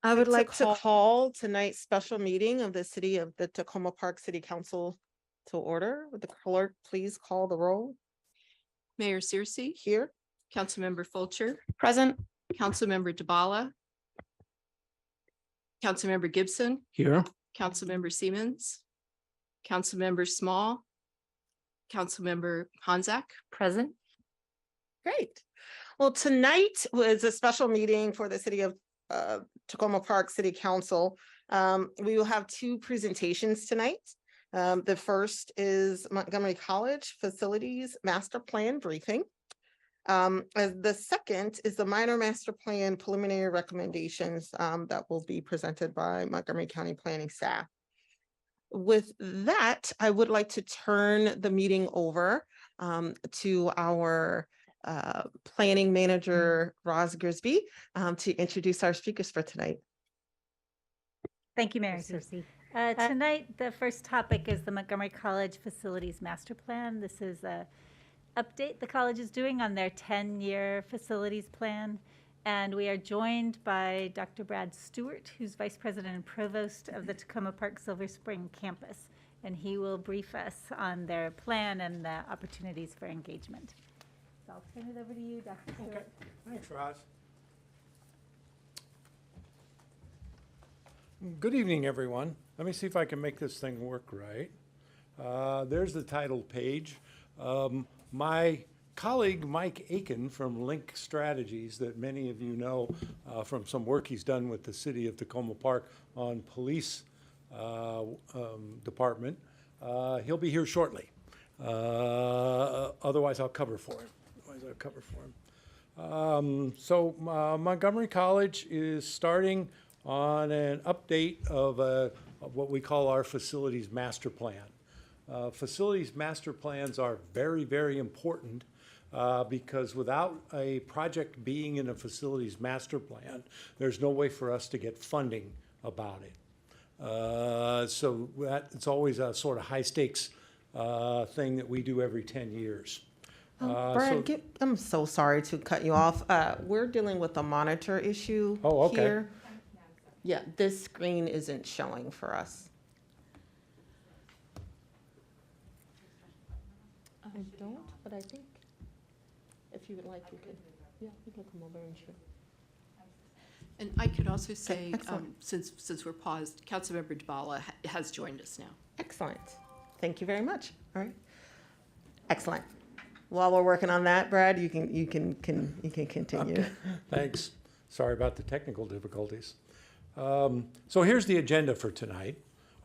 I would like to call call tonight's special meeting of the City of the Tacoma Park City Council to order. Would the clerk please call the roll Mayor Searcy, here? Councilmember Fulcher, Present. Councilmember DeBala, Councilmember Gibson, Here. Councilmember Siemens, Councilmember Small, Councilmember Hanzak. Present. Great. Well, tonight was a special meeting for the City of Tacoma Park City Council. We will have two presentations tonight. The first is Montgomery College Facilities Master Plan Briefing. The second is the minor master plan preliminary recommendations that will be presented by Montgomery County Planning staff. With that, I would like to turn the meeting over to our planning manager, Roz Grisby, to introduce our speakers for tonight. Thank you, Mary Searcy. Tonight, the first topic is the Montgomery College Facilities Master Plan. This is a update the college is doing on their 10-year facilities plan. And we are joined by Dr. Brad Stewart, who's Vice President and Provost of the Tacoma Park Silver Spring campus. And he will brief us on their plan and the opportunities for engagement. So I'll turn it over to you, Dr. Stewart. Okay, thanks, Roz. Good evening, everyone. Let me see if I can make this thing work right. There's the title page. My colleague, Mike Aiken from Link Strategies, that many of you know from some work he's done with the city of Tacoma Park on police department, he'll be here shortly. Otherwise, I'll cover for him. Montgomery College is starting on an update of what we call our facilities master plan. Facilities master plans are very, very important because without a project being in a facilities master plan, there's no way for us to get funding about it. So it's always a sort of high stakes thing that we do every 10 years. Brad, I'm so sorry to cut you off. We're dealing with a monitor issue here. Yeah, this screen isn't showing for us. I don't, but I think if you would like, you can come over and share. And I could also say, excellent. since we're paused, Councilmember DeBala has joined us now. Excellent. Thank you very much. All right. Excellent. While we're working on that, Brad, you can continue. Okay. Thanks. Sorry about the technical difficulties. So here's the agenda for tonight,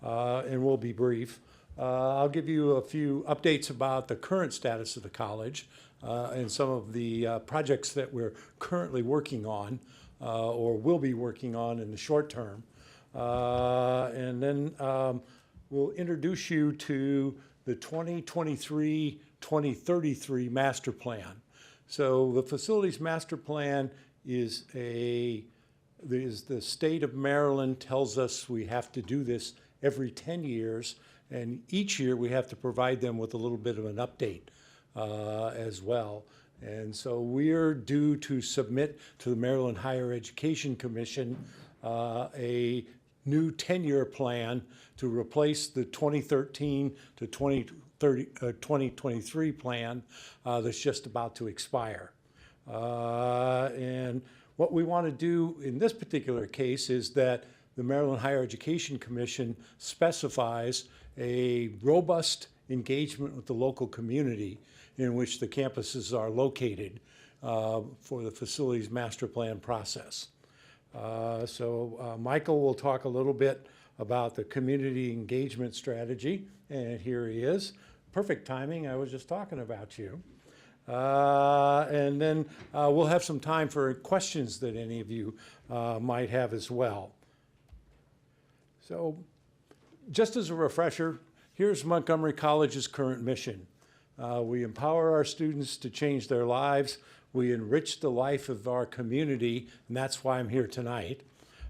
and we'll be brief. I'll give you a few updates about the current status of the college and some of the projects that we're currently working on or will be working on in the short term. And then we'll introduce you to the 2023-2033 master plan. So the facilities master plan is the state of Maryland tells us we have to do this every 10 years, and each year we have to provide them with a little bit of an update as well. And so we're due to submit to the Maryland Higher Education Commission a new 10-year plan to replace the 2013 to 2023 plan that's just about to expire. And what we want to do in this particular case is that the Maryland Higher Education Commission specifies a robust engagement with the local community in which the campuses are located for the facilities master plan process. Michael will talk a little bit about the community engagement strategy, and here he is. Perfect timing, I was just talking about you. And then we'll have some time for questions that any of you might have as well. So just as a refresher, here's Montgomery College's current mission. We empower our students to change their lives. We enrich the life of our community, and that's why I'm here tonight.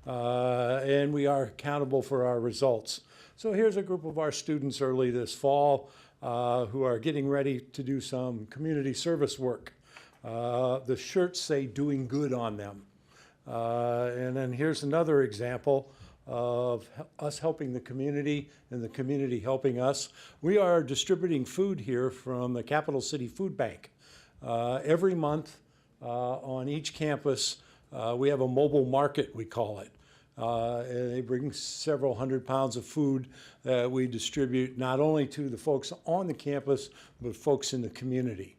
And we are accountable for our results. So here's a group of our students early this fall who are getting ready to do some community service work. The shirts say doing good on them. And then here's another example of us helping the community and the community helping us. We are distributing food here from the Capital City Food Bank. Every month on each campus, we have a mobile market, we call it. And they bring several hundred pounds of food that we distribute not only to the folks on the campus, but folks in the community.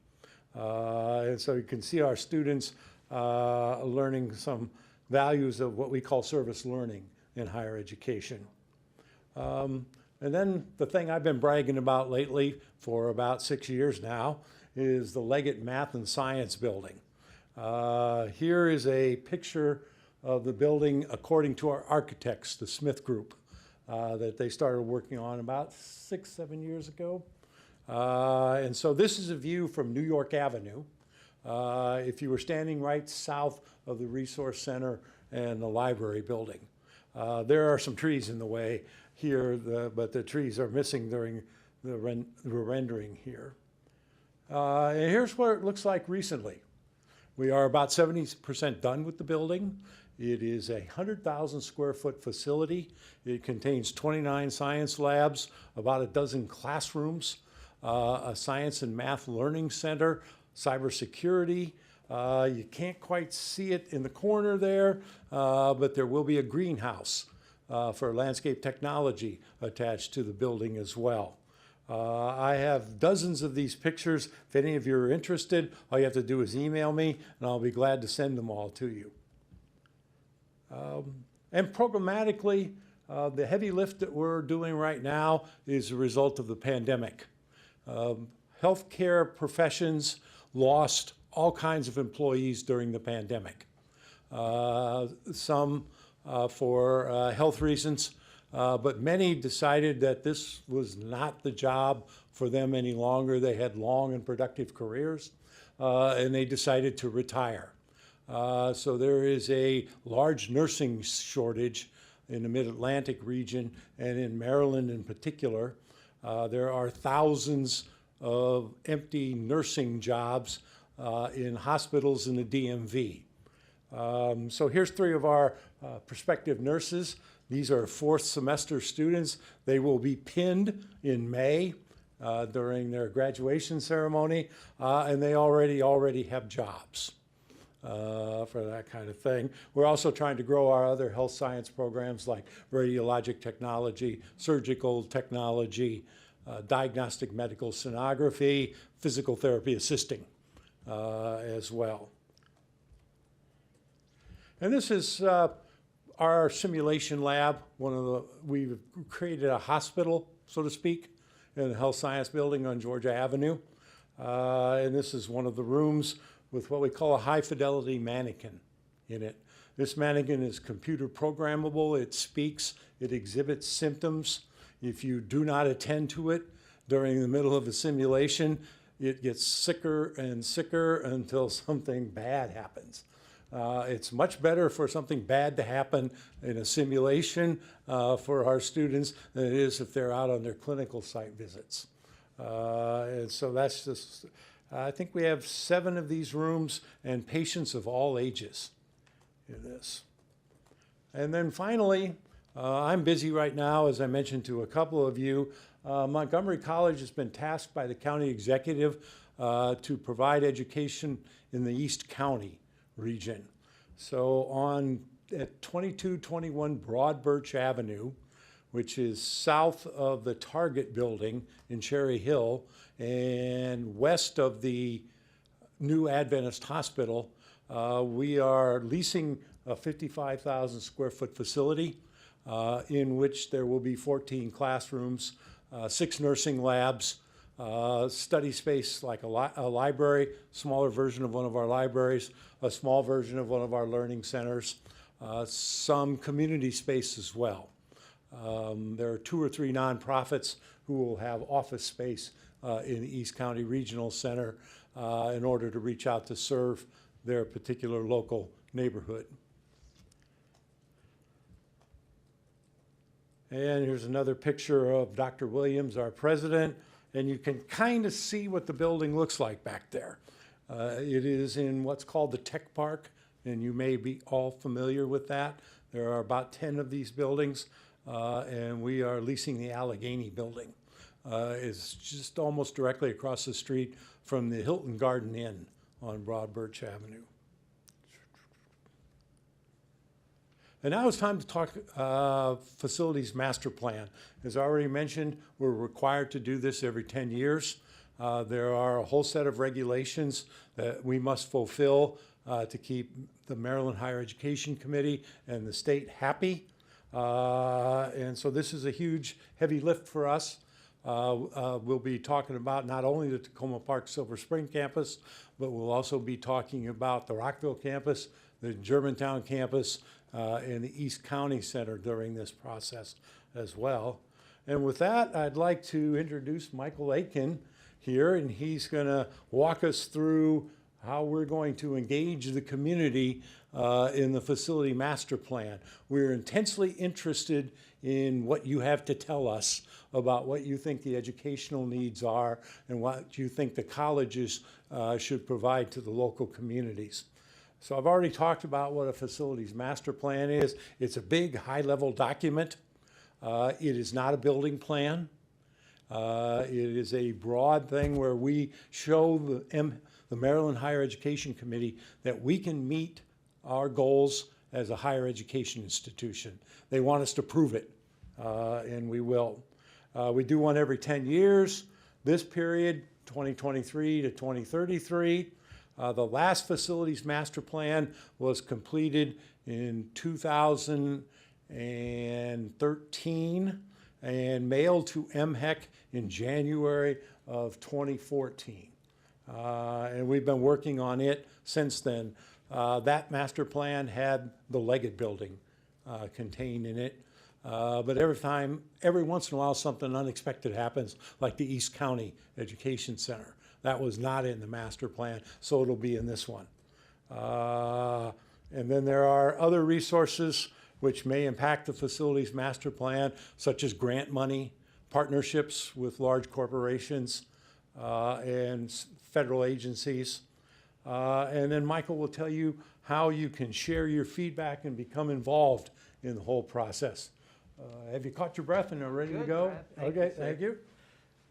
And so you can see our students learning some values of what we call service learning in higher education. And then the thing I've been bragging about lately for about 6 years now is the Leggett Math and Science Building. Here is a picture of the building according to our architects, the Smith Group, that they started working on about 6-7 years ago. And so this is a view from New York Avenue. If you were standing right south of the Resource Center and the library building. There are some trees in the way here, but the trees are missing during the rendering here. And here's what it looks like recently. We are about 70% done with the building. It is a 100,000 square foot facility. It contains 29 science labs, about a dozen classrooms, a science and math learning center, cybersecurity. You can't quite see it in the corner there, but there will be a greenhouse for landscape technology attached to the building as well. I have dozens of these pictures. If any of you are interested, all you have to do is email me, and I'll be glad to send them all to you. And programmatically, the heavy lift that we're doing right now is a result of the pandemic. Healthcare professions lost all kinds of employees during the pandemic. Some for health reasons, but many decided that this was not the job for them any longer. They had long and productive careers, and they decided to retire. So there is a large nursing shortage in the Mid-Atlantic region and in Maryland in particular. There are thousands of empty nursing jobs in hospitals in the DMV. So here's 3 of our prospective nurses. These are 4th semester students. They will be pinned in May during their graduation ceremony, and they already have jobs for that kind of thing. We're also trying to grow our other health science programs like radiologic technology, surgical technology, diagnostic medical sonography, physical therapy assisting as well. And this is our simulation lab. We've created a hospital, so to speak, in the health science building on Georgia Avenue. And this is one of the rooms with what we call a high fidelity mannequin in it. This mannequin is computer programmable. It speaks, it exhibits symptoms. If you do not attend to it during the middle of a simulation, it gets sicker and sicker until something bad happens. It's much better for something bad to happen in a simulation for our students than it is if they're out on their clinical site visits. And so that's just, I think we have 7 of these rooms and patients of all ages in this. And then finally, I'm busy right now, as I mentioned to a couple of you. Montgomery College has been tasked by the county executive to provide education in the East County region. So at 2221 Broad Birch Avenue, which is south of the Target building in Cherry Hill and west of the new Adventist Hospital, we are leasing a 55,000 square foot facility in which there will be 14 classrooms, 6 nursing labs, study space like a library, smaller version of one of our libraries, a small version of one of our learning centers, some community space as well. There are 2 or 3 nonprofits who will have office space in the East County Regional Center in order to reach out to serve their particular local neighborhood. And here's another picture of Dr. Williams, our president, and you can kind of see what the building looks like back there. It is in what's called the Tech Park and you may be all familiar with that. There are about 10 of these buildings, and we are leasing the Allegheny building. It's just almost directly across the street from the Hilton Garden Inn on Broad Birch Avenue. And now it's time to talk facilities master plan. As I already mentioned, we're required to do this every 10 years. There are a whole set of regulations that we must fulfill to keep the Maryland Higher Education Committee and the state happy. And so this is a huge, heavy lift for us. We'll be talking about not only the Tacoma Park Silver Spring campus, but we'll also be talking about the Rockville campus, the Germantown campus, and the East County Center during this process as well. And with that, I'd like to introduce Michael Aiken here, and he's going to walk us through how we're going to engage the community in the facility master plan. We're intensely interested in what you have to tell us about what you think the educational needs are and what you think the colleges should provide to the local communities. So I've already talked about what a facilities master plan is. It's a big, high-level document. It is not a building plan. It is a broad thing where we show the Maryland Higher Education Committee that we can meet our goals as a higher education institution. They want us to prove it, and we will. We do one every 10 years. This period, 2023 to 2033. The last facilities master plan was completed in 2013 and mailed to MHEC in January of 2014. And we've been working on it since then. That master plan had the Leggett building contained in it. But every once in a while, something unexpected happens, like the East County Education Center. That was not in the master plan, so it'll be in this one. And then there are other resources which may impact the facilities master plan, such as grant money, partnerships with large corporations and federal agencies. And then Michael will tell you how you can share your feedback and become involved in the whole process. Have you caught your breath and are ready to Good, go? Brad. Thank you, Okay, sir. thank you.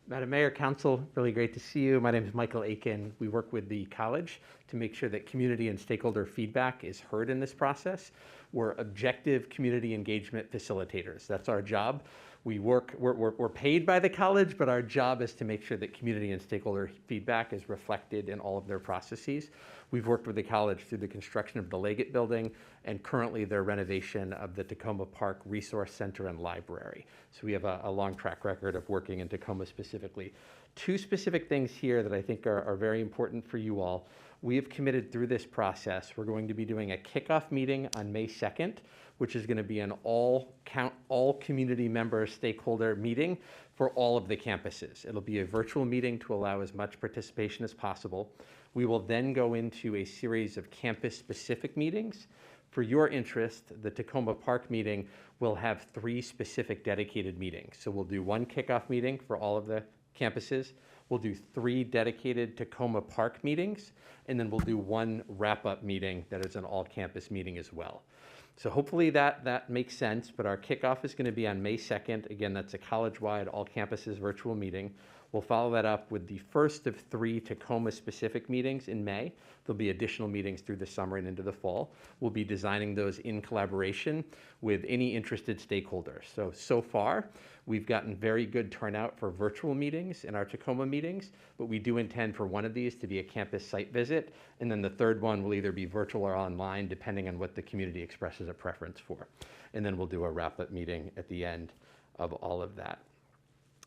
Madam Mayor, Council, really great to see you. My name is Michael Aiken. We work with the college to make sure that community and stakeholder feedback is heard in this process. We're objective community engagement facilitators. That's our job. We're paid by the college, but our job is to make sure that community and stakeholder feedback is reflected in all of their processes. We've worked with the college through the construction of the Leggett building and currently their renovation of the Tacoma Park Resource Center and Library. So we have a long track record of working in Tacoma specifically. Two specific things here that I think are very important for you all. We have committed through this process, we're going to be doing a kickoff meeting on May 2nd, which is going to be an all community member stakeholder meeting for all of the campuses. It'll be a virtual meeting to allow as much participation as possible. We will then go into a series of campus-specific meetings. For your interest, the Tacoma Park meeting will have 3 specific dedicated meetings. So we'll do one kickoff meeting for all of the campuses. We'll do 3 dedicated Tacoma Park meetings, and then we'll do one wrap-up meeting that is an all-campus meeting as well. So hopefully that makes sense, but our kickoff is going to be on May 2nd. Again, that's a college-wide, all-campuses virtual meeting. We'll follow that up with the first of 3 Tacoma-specific meetings in May. There'll be additional meetings through the summer and into the fall. We'll be designing those in collaboration with any interested stakeholders. So far, we've gotten very good turnout for virtual meetings in our Tacoma meetings, but we do intend for one of these to be a campus site visit, and then the third one will either be virtual or online, depending on what the community expresses a preference for. And then we'll do a wrap-up meeting at the end of all of that.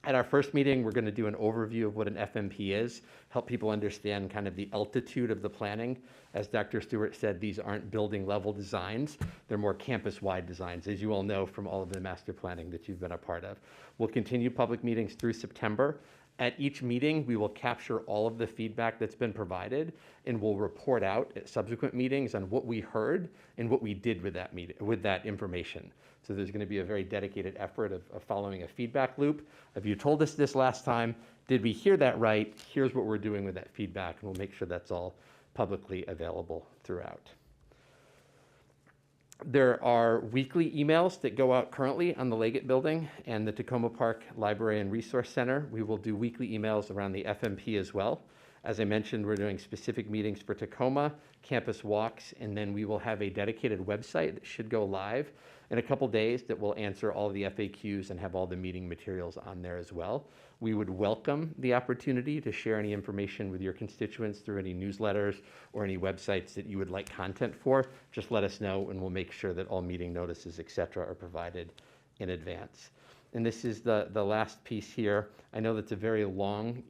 At our first meeting, we're going to do an overview of what an FMP is, help people understand kind of the altitude of the planning. As Dr. Stewart said, these aren't building level designs. They're more campus-wide designs, as you all know from all of the master planning that you've been a part of. We'll continue public meetings through September. At each meeting, we will capture all of the feedback that's been provided, and we'll report out at subsequent meetings on what we heard and what we did with that with that information. So there's going to be a very dedicated effort of following a feedback loop. If you told us this last time, did we hear that right? Here's what we're doing with that feedback, and we'll make sure that's all publicly available throughout. There are weekly emails that go out currently on the Leggett Building and the Tacoma Park Library and Resource Center. We will do weekly emails around the FMP as well. As I mentioned, we're doing specific meetings for Tacoma, campus walks, and then we will have a dedicated website that should go live in a couple days that will answer all the FAQs and have all the meeting materials on there as well. We would welcome the opportunity to share any information with your constituents through any newsletters or any websites that you would like content for. Just let us know and we'll make sure that all meeting notices, et cetera, are provided in advance. And this is the last piece here. I know that's a very long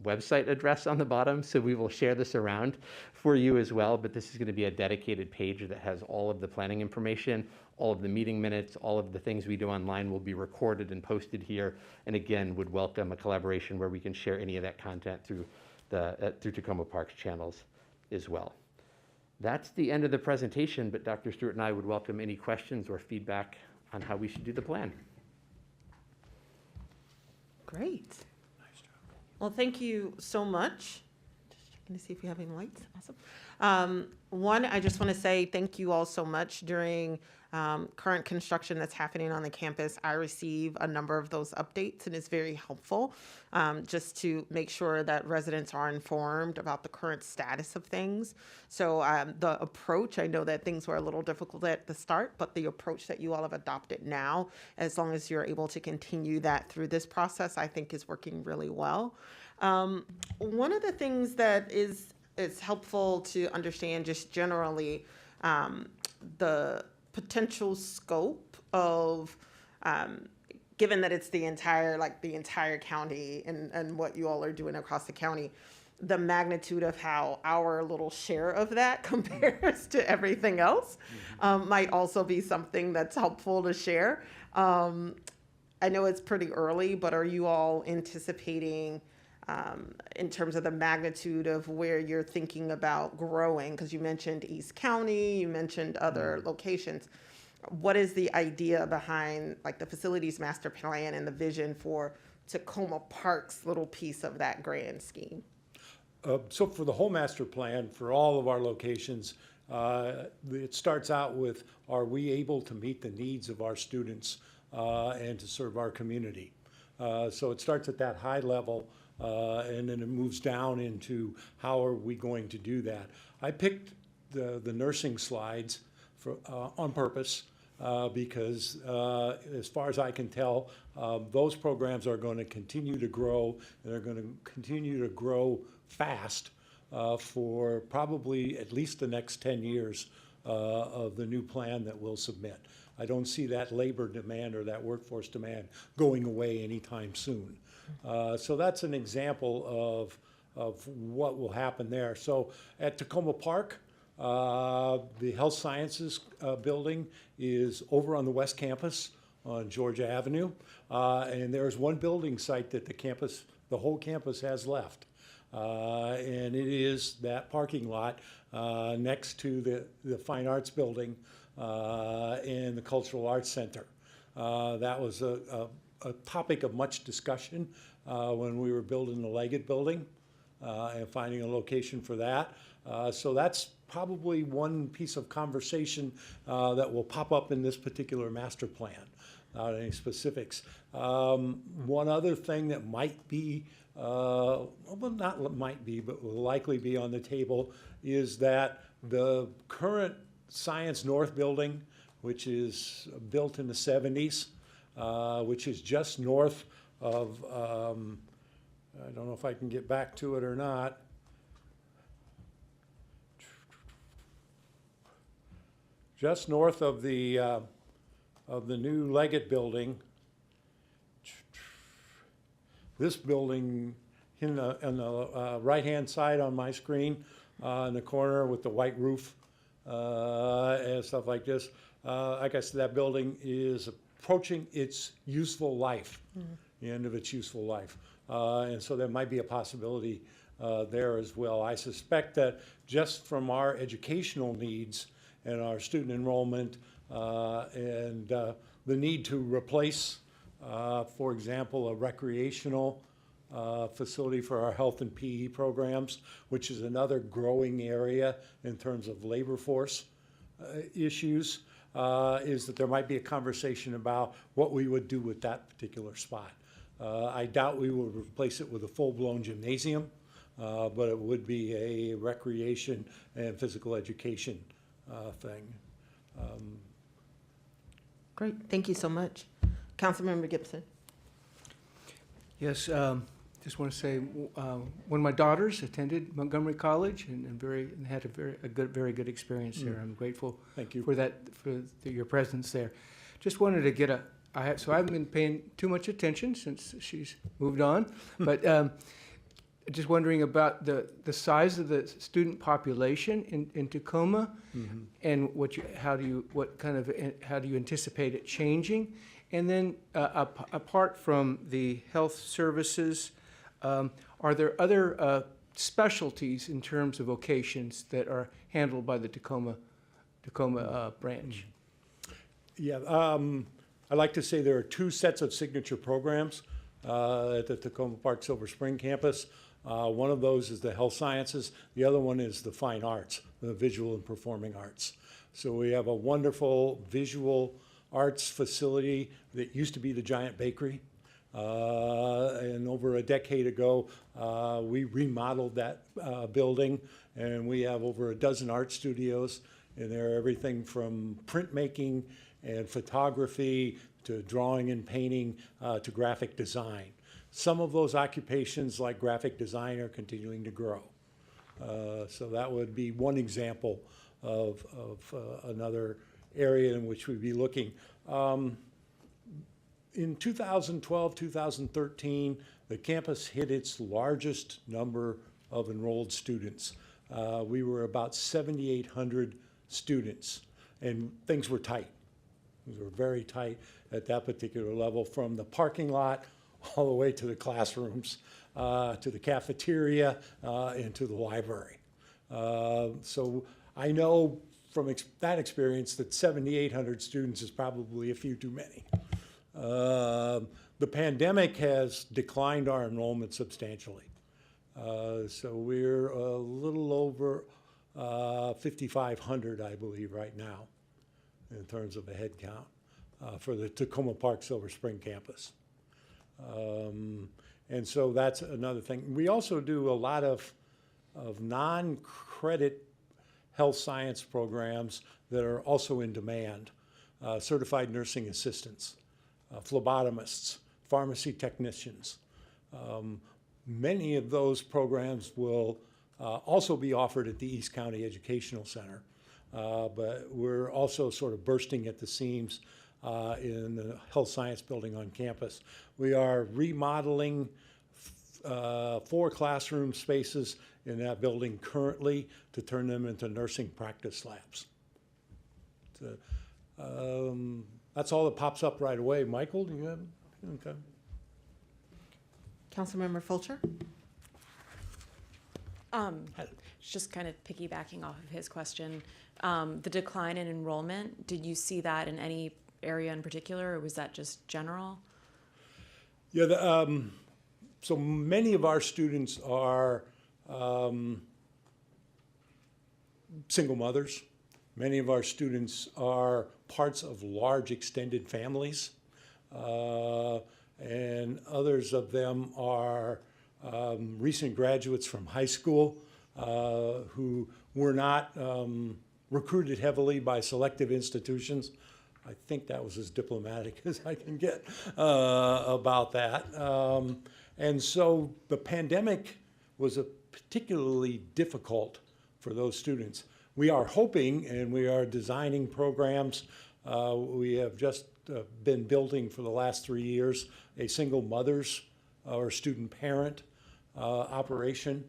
website address on the bottom, so we will share this around for you as well, but this is going to be a dedicated page that has all of the planning information, all of the meeting minutes, all of the things we do online will be recorded and posted here, and again, would welcome a collaboration where we can share any of that content through Tacoma Parks channels as well. That's the end of the presentation, but Dr. Stewart and I would welcome any questions or feedback on how we should do the plan. Great. Well, thank you so much. Just checking to see if we have any lights. Awesome. One, I just want to say thank you all so much. During current construction that's happening on the campus, I receive a number of those updates, and it's very helpful just to make sure that residents are informed about the current status of things. So the approach, I know that things were a little difficult at the start, but the approach that you all have adopted now, as long as you're able to continue that through this process, I think is working really well. One of the things that is helpful to understand just generally the potential scope of given that it's the entire county and what you all are doing across the county, the magnitude of how our little share of that compares to everything else might also be something that's helpful to share. I know it's pretty early, but are you all anticipating in terms of the magnitude of where you're thinking about growing? Because you mentioned East County, you mentioned other locations. What is the idea behind like the facilities master plan and the vision for Tacoma Park's little piece of that grand scheme? So for the whole master plan, for all of our locations, it starts out with, are we able to meet the needs of our students and to serve our community? So it starts at that high level, and then it moves down into how are we going to do that. I picked the nursing slides on purpose because as far as I can tell, those programs are going to continue to grow, and they're going to continue to grow fast for probably at least the next 10 years of the new plan that we'll submit. I don't see that labor demand or that workforce demand going away anytime soon. So that's an example of what will happen there. So at Tacoma Park, the Health Sciences building is over on the West Campus on Georgia Avenue. And there's one building site that the whole campus has left. And it is that parking lot next to the Fine Arts Building and the Cultural Arts Center. That was a topic of much discussion when we were building the Leggett Building and finding a location for that. So that's probably one piece of conversation that will pop up in this particular master plan. Not any specifics. One other thing that might be, well, not might be, but will likely be on the table is that the current Science North building, which is built in the 70s, which is just north of, I don't know if I can get back to it or not. Just north of the new Leggett building. This building on the right-hand side on my screen, in the corner with the white roof and stuff like this. I guess that building is approaching its useful life, the end of its useful life. And so there might be a possibility there as well. I suspect that just from our educational needs and our student enrollment and the need to replace, for example, a recreational facility for our health and PE programs, which is another growing area in terms of labor force issues, is that there might be a conversation about what we would do with that particular spot. I doubt we will replace it with a full-blown gymnasium, but it would be a recreation and physical education thing. Great, thank you so much. Councilmember Gibson. Yes, just want to say, one of my daughters attended Montgomery College and had very good experience there. I'm grateful Thank you. for your presence there. Just wanted to get so I haven't been paying too much attention since she's moved on, but just wondering about the size of the student population in Tacoma, and how do you anticipate it changing? And then apart from the health services, are there other specialties in terms of vocations that are handled by the Tacoma branch? Yeah, I'd like to say there are two sets of signature programs at the Tacoma Park Silver Spring campus. One of those is the health sciences. The other one is the fine arts, the visual and performing arts. So we have a wonderful visual arts facility that used to be the Giant Bakery. And over a decade ago, we remodeled that building, and we have over a dozen art studios, and they're everything from printmaking and photography to drawing and painting to graphic design. Some of those occupations, like graphic design, are continuing to grow. So that would be one example of another area in which we'd be looking. In 2012, 2013, the campus hit its largest number of enrolled students. We were about 7,800 students, and things were tight. Things were very tight at that particular level, from the parking lot all the way to the classrooms, to the cafeteria, and to the library. So I know from that experience that 7,800 students is probably a few too many. The pandemic has declined our enrollment substantially. So we're a little over 5,500, I believe, right now, in terms of a head count for the Tacoma Park Silver Spring campus. And so that's another thing. We also do a lot of non-credit health science programs that are also in demand. Certified nursing assistants, phlebotomists, pharmacy technicians. Many of those programs will also be offered at the East County Educational Center, but we're also sort of bursting at the seams in the health science building on campus. We are remodeling 4 classroom spaces in that building currently to turn them into nursing practice labs. So, that's all that pops up right away. Michael, do you have? Okay. Councilmember Fulcher? Just kind of piggybacking off of his question, the decline in enrollment, did you see that in any area in particular, or was that just general? Yeah, so many of our students are single mothers. Many of our students are parts of large extended families, and others of them are recent graduates from high school who were not recruited heavily by selective institutions. I think that was as diplomatic as I can get about that. And so the pandemic was particularly difficult for those students. We are hoping, and we are designing programs. We have just been building for the last 3 years a single mothers or student parent operation.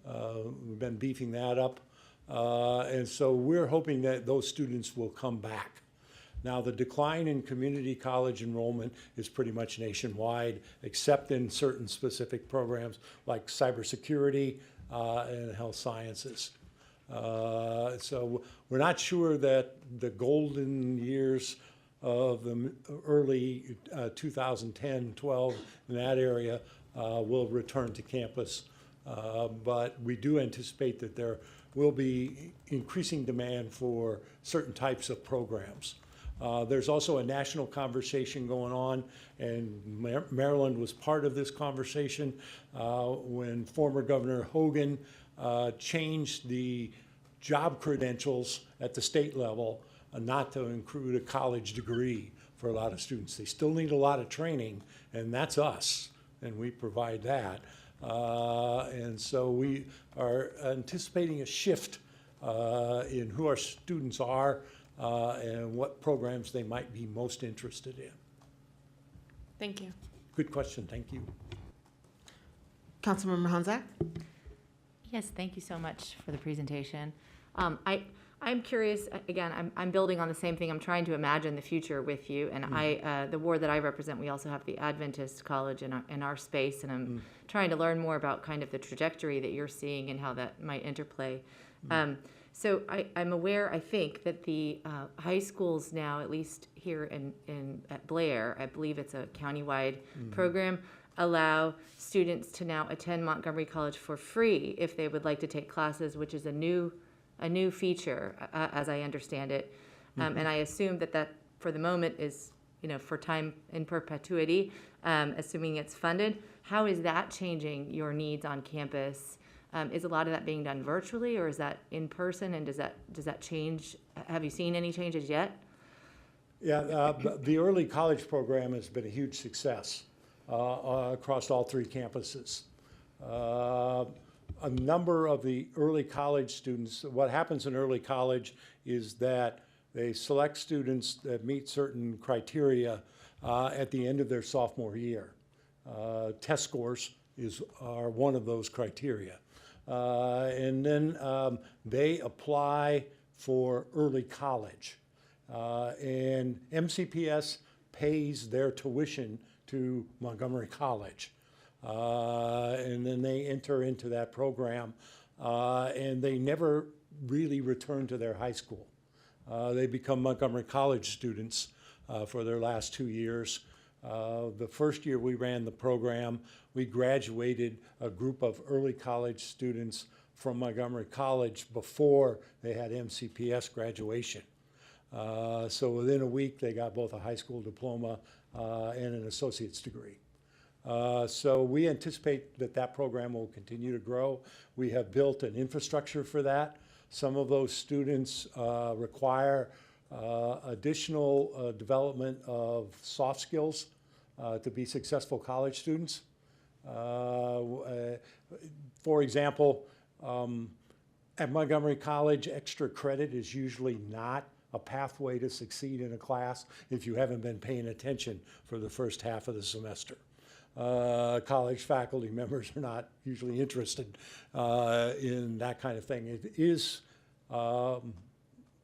We've been beefing that up. And so we're hoping that those students will come back. Now, the decline in community college enrollment is pretty much nationwide, except in certain specific programs like cybersecurity and health sciences. So we're not sure that the golden years of the early 2010, 12 in that area will return to campus But we do anticipate that there will be increasing demand for certain types of programs. There's also a national conversation going on, and Maryland was part of this conversation when former Governor Hogan changed the job credentials at the state level not to include a college degree for a lot of students. They still need a lot of training, and that's us, and we provide that. And so we are anticipating a shift in who our students are and what programs they might be most interested in. Thank you. Good question, thank you. Councilmember Honzak? Yes, thank you so much for the presentation. I'm curious, again, I'm building on the same thing. I'm trying to imagine the future with you. And the ward that I represent, we also have the Adventist College in our space. And I'm trying to learn more about kind of the trajectory that you're seeing and how that might interplay. So I'm aware, I think, that the high schools now, at least here at Blair, I believe it's a countywide program, allow students to now attend Montgomery College for free if they would like to take classes, which is a new feature, as I understand it. And I assume that for the moment is, for time in perpetuity, assuming it's funded. How is that changing your needs on campus? Is a lot of that being done virtually, or is that in person? And does that change? Have you seen any changes yet? Yeah, the early college program has been a huge success across all three campuses. A number of the early college students, what happens in early college is that they select students that meet certain criteria at the end of their sophomore year. Test scores are one of those criteria. And then they apply for early college. And MCPS pays their tuition to Montgomery College. And then they enter into that program, and they never really return to their high school. They become Montgomery College students for their last 2 years. The first year we ran the program, we graduated a group of early college students from Montgomery College before they had MCPS graduation. So within a week, they got both a high school diploma and an associate's degree. So we anticipate that program will continue to grow. We have built an infrastructure for that. Some of those students require additional development of soft skills to be successful college students. For example, at Montgomery College, extra credit is usually not a pathway to succeed in a class if you haven't been paying attention for the first half of the semester. College faculty members are not usually interested in that kind of thing. It is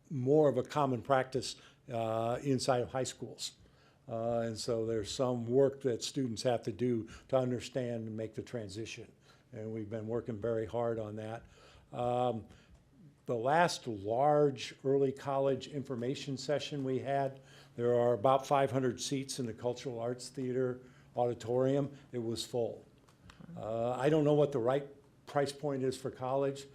more of a common practice inside of high schools. And so there's some work that students have to do to understand and make the transition. And we've been working very hard on that. The last large early college information session we had, there are about 500 seats in the Cultural Arts Theater auditorium. It was full. I don't know what the right price point is for college.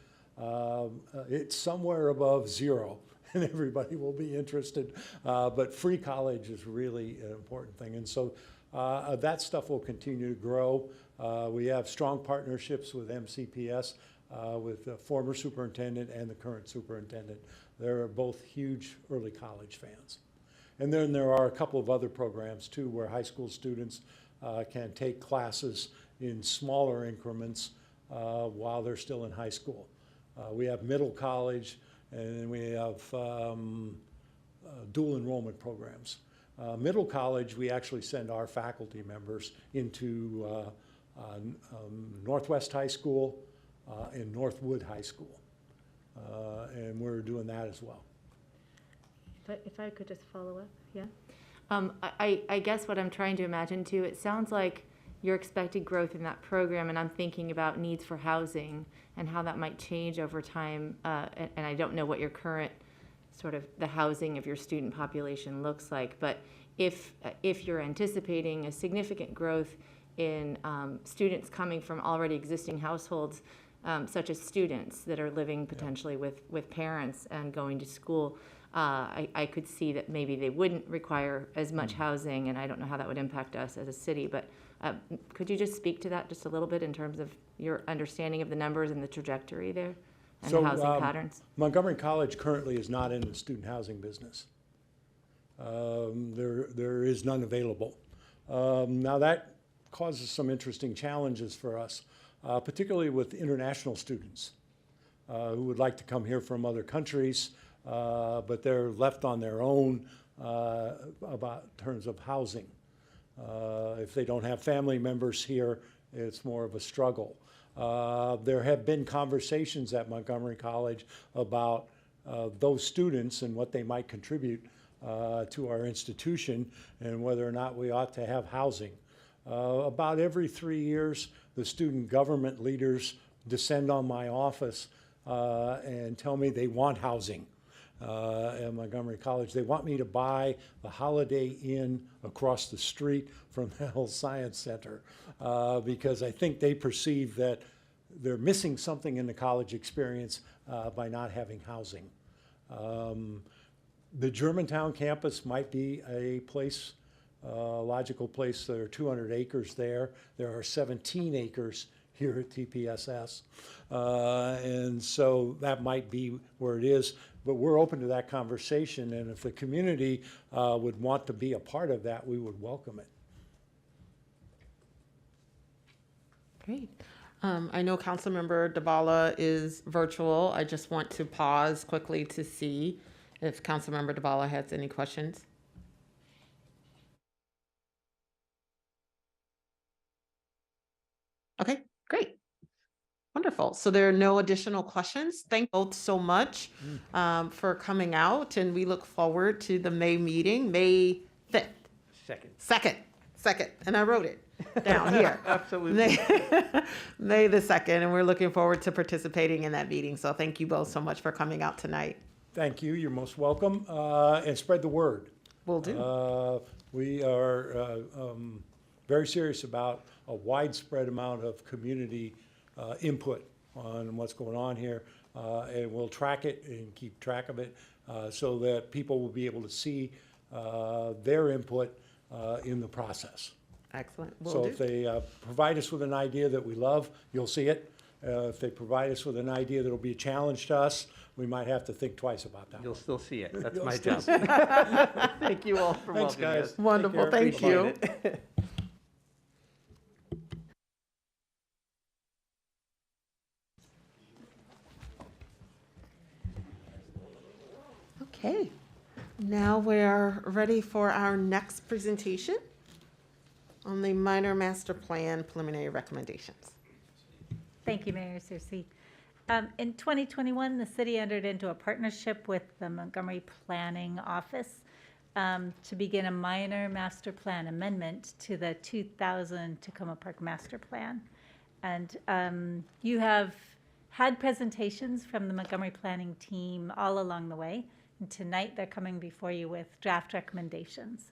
It's somewhere above zero, and everybody will be interested. But free college is really an important thing. And so that stuff will continue to grow. We have strong partnerships with MCPS, with the former superintendent and the current superintendent. They're both huge early college fans. And then there are a couple of other programs too, where high school students can take classes in smaller increments while they're still in high school. We have middle college, and then we have dual enrollment programs. Middle college, we actually send our faculty members into Northwest High School and Northwood High School. And we're doing that as well. If I could just follow up, yeah? I guess what I'm trying to imagine too, it sounds like you're expecting growth in that program, and I'm thinking about needs for housing and how that might change over time. And I don't know what your current sort of the housing of your student population looks like, but if you're anticipating a significant growth in students coming from already existing households, such as students that are living potentially with parents and going to school. I could see that maybe they wouldn't require as much housing, and I don't know how that would impact us as a city, but could you just speak to that just a little bit in terms of your understanding of the numbers and the trajectory there and the housing patterns? Montgomery College currently is not in the student housing business. There is none available. Now that causes some interesting challenges for us, particularly with international students who would like to come here from other countries, but they're left on their own about terms of housing. If they don't have family members here, it's more of a struggle. There have been conversations at Montgomery College about those students and what they might contribute to our institution and whether or not we ought to have housing. About every 3 years, the student government leaders descend on my office and tell me they want housing at Montgomery College. They want me to buy the Holiday Inn across the street from the Health Science Center because I think they perceive that they're missing something in the college experience by not having housing. The Germantown campus might be a place, logical place. There are 200 acres there. There are 17 acres here at TPSS. And so that might be where it is, but we're open to that conversation. And if the community would want to be a part of that, we would welcome it. Great. I know Councilmember Dabala is virtual. I just want to pause quickly to see if Councilmember Dabala has any questions. Okay, great. Wonderful. So there are no additional questions. Thank you both so much for coming out, and we look forward to the May meeting, May 5th. Second, and I wrote it down here. Absolutely. May the 2nd, and we're looking forward to participating in that meeting. So thank you both so much for coming out tonight. Thank you. You're most welcome. And spread the word. Will do. We are very serious about a widespread amount of community input on what's going on here. And we'll track it and keep track of it so that people will be able to see their input in the process. Excellent. So if they provide us with an idea that we love, you'll see it. If they provide us with an idea that will be a challenge to us, we might have to think twice about that. You'll still see it. That's You'll my still job. Thank you all for Thanks, welcoming guys. us. Wonderful. Take care. Thank you. Appreciate it. Okay. Now we're ready for our next presentation on the minor master plan preliminary recommendations. Thank you, Mayor Searcy. In 2021, the city entered into a partnership with the Montgomery Planning Office to begin a minor master plan amendment to the 2000 Tacoma Park Master Plan. And you have had presentations from the Montgomery Planning team all along the way. And tonight, they're coming before you with draft recommendations.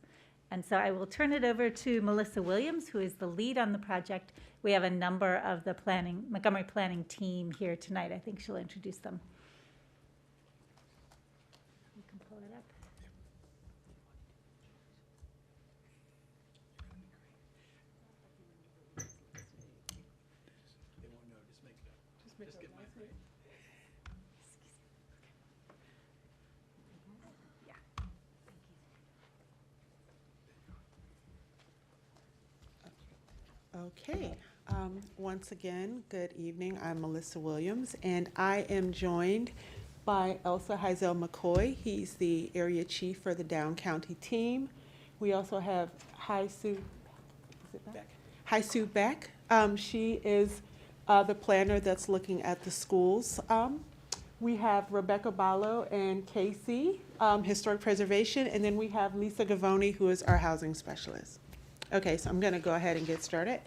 And so I will turn it over to Melissa Williams, who is the lead on the project. We have a number of the Montgomery Planning team here tonight. I think she'll introduce them. You can pull it up. Okay, once again, good evening. I'm Melissa Williams, and I am joined by Elsa Heisel McCoy. He's the area chief for the Down County team. We also have Hai-Sue Beck. She is the planner that's looking at the schools. We have Rebecca Ballo and Casey, historic preservation, and then we have Lisa Gavoni, who is our housing specialist. Okay, so I'm going to go ahead and get started.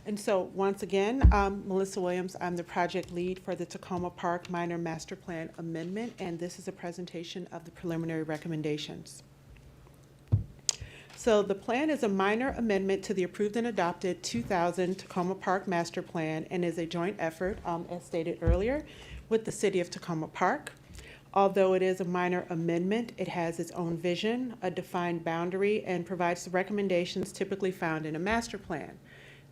And so once again, Melissa Williams, I'm the project lead for the Tacoma Park Minor Master Plan Amendment, and this is a presentation of the preliminary recommendations. So the plan is a minor amendment to the approved and adopted 2000 Tacoma Park Master Plan and is a joint effort, as stated earlier, with the City of Tacoma Park. Although it is a minor amendment, it has its own vision, a defined boundary, and provides the recommendations typically found in a master plan.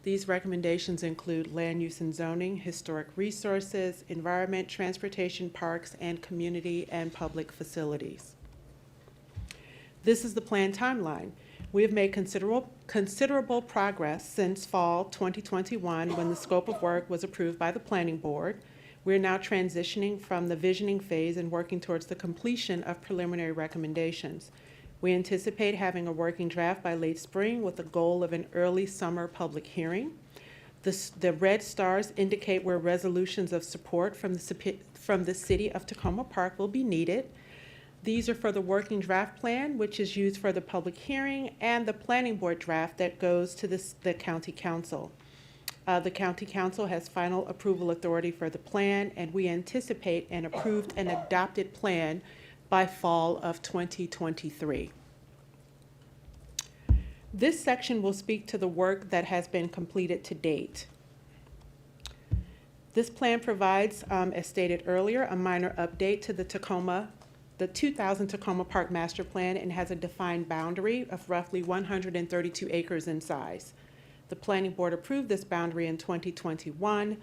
These recommendations include land use and zoning, historic resources, environment, transportation, parks, and community and public facilities. This is the plan timeline. We have made considerable progress since fall 2021 when the scope of work was approved by the Planning Board. We're now transitioning from the visioning phase and working towards the completion of preliminary recommendations. We anticipate having a working draft by late spring with a goal of an early summer public hearing. The red stars indicate where resolutions of support from the City of Tacoma Park will be needed. These are for the working draft plan, which is used for the public hearing, and the Planning Board draft that goes to the County Council. The County Council has final approval authority for the plan, and we anticipate an approved and adopted plan by fall of 2023. This section will speak to the work that has been completed to date. This plan provides, as stated earlier, a minor update to the 2000 Tacoma Park Master Plan and has a defined boundary of roughly 132 acres in size. The Planning Board approved this boundary in 2021,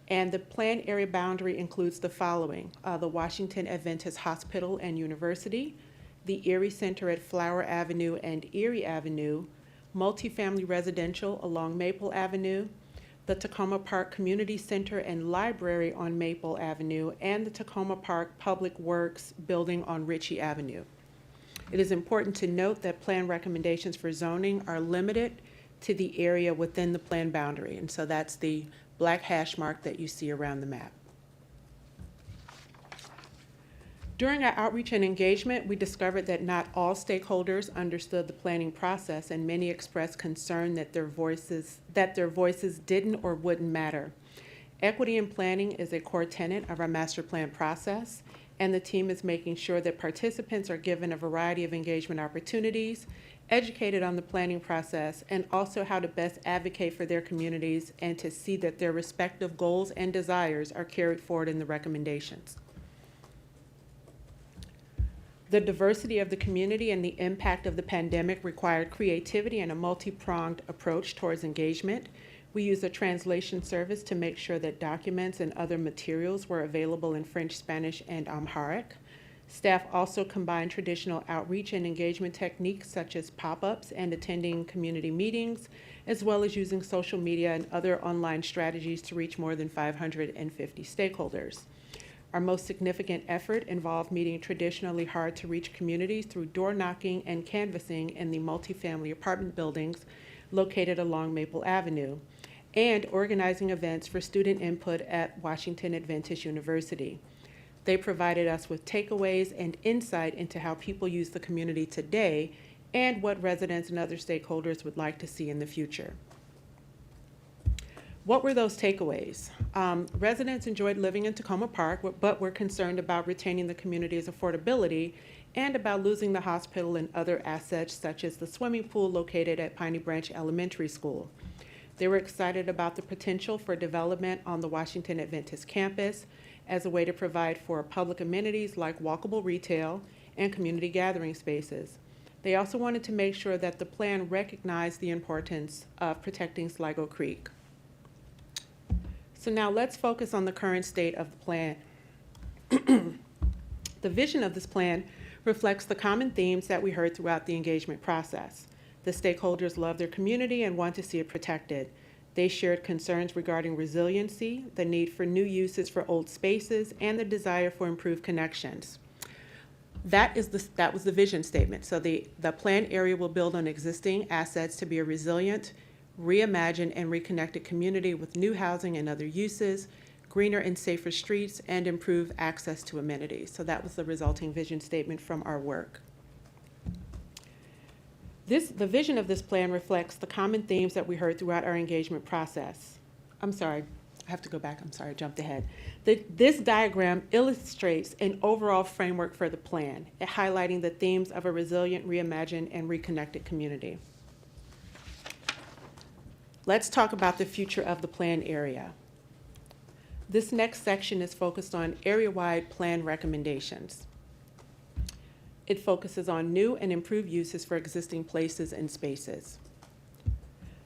and the plan area boundary includes the following: the Washington Adventist Hospital and University, the Erie Center at Flower Avenue and Erie Avenue, multifamily residential along Maple Avenue, the Tacoma Park Community Center and Library on Maple Avenue, and the Tacoma Park Public Works Building on Ritchie Avenue. It is important to note that plan recommendations for zoning are limited to the area within the plan boundary, and so that's the black hash mark that you see around the map. During our outreach and engagement, we discovered that not all stakeholders understood the planning process, and many expressed concern that their voices didn't or wouldn't matter. Equity in planning is a core tenet of our master plan process, and the team is making sure that participants are given a variety of engagement opportunities, educated on the planning process, and also how to best advocate for their communities and to see that their respective goals and desires are carried forward in the recommendations. The diversity of the community and the impact of the pandemic required creativity and a multi-pronged approach towards engagement. We used a translation service to make sure that documents and other materials were available in French, Spanish, and Amharic. Staff also combined traditional outreach and engagement techniques such as pop-ups and attending community meetings, as well as using social media and other online strategies to reach more than 550 stakeholders. Our most significant effort involved meeting traditionally hard-to-reach communities through door knocking and canvassing in the multifamily apartment buildings located along Maple Avenue, and organizing events for student input at Washington Adventist University. They provided us with takeaways and insight into how people use the community today and what residents and other stakeholders would like to see in the future. What were those takeaways? Residents enjoyed living in Tacoma Park, but were concerned about retaining the community's affordability and about losing the hospital and other assets such as the swimming pool located at Piney Branch Elementary School. They were excited about the potential for development on the Washington Adventist campus as a way to provide for public amenities like walkable retail and community gathering spaces. They also wanted to make sure that the plan recognized the importance of protecting Sligo Creek. So now let's focus on the current state of the plan. The vision of this plan reflects the common themes that we heard throughout the engagement process. The stakeholders love their community and want to see it protected. They shared concerns regarding resiliency, the need for new uses for old spaces, and the desire for improved connections. That was the vision statement. So the planned area will build on existing assets to be a resilient, reimagined, and reconnected community with new housing and other uses, greener and safer streets, and improved access to amenities. So that was the resulting vision statement from our work. The vision of this plan reflects the common themes that we heard throughout our engagement process. I have to go back, I'm sorry, I jumped ahead. This diagram illustrates an overall framework for the plan, highlighting the themes of a resilient, reimagined, and reconnected community. Let's talk about the future of the plan area. This next section is focused on area-wide plan recommendations. It focuses on new and improved uses for existing places and spaces.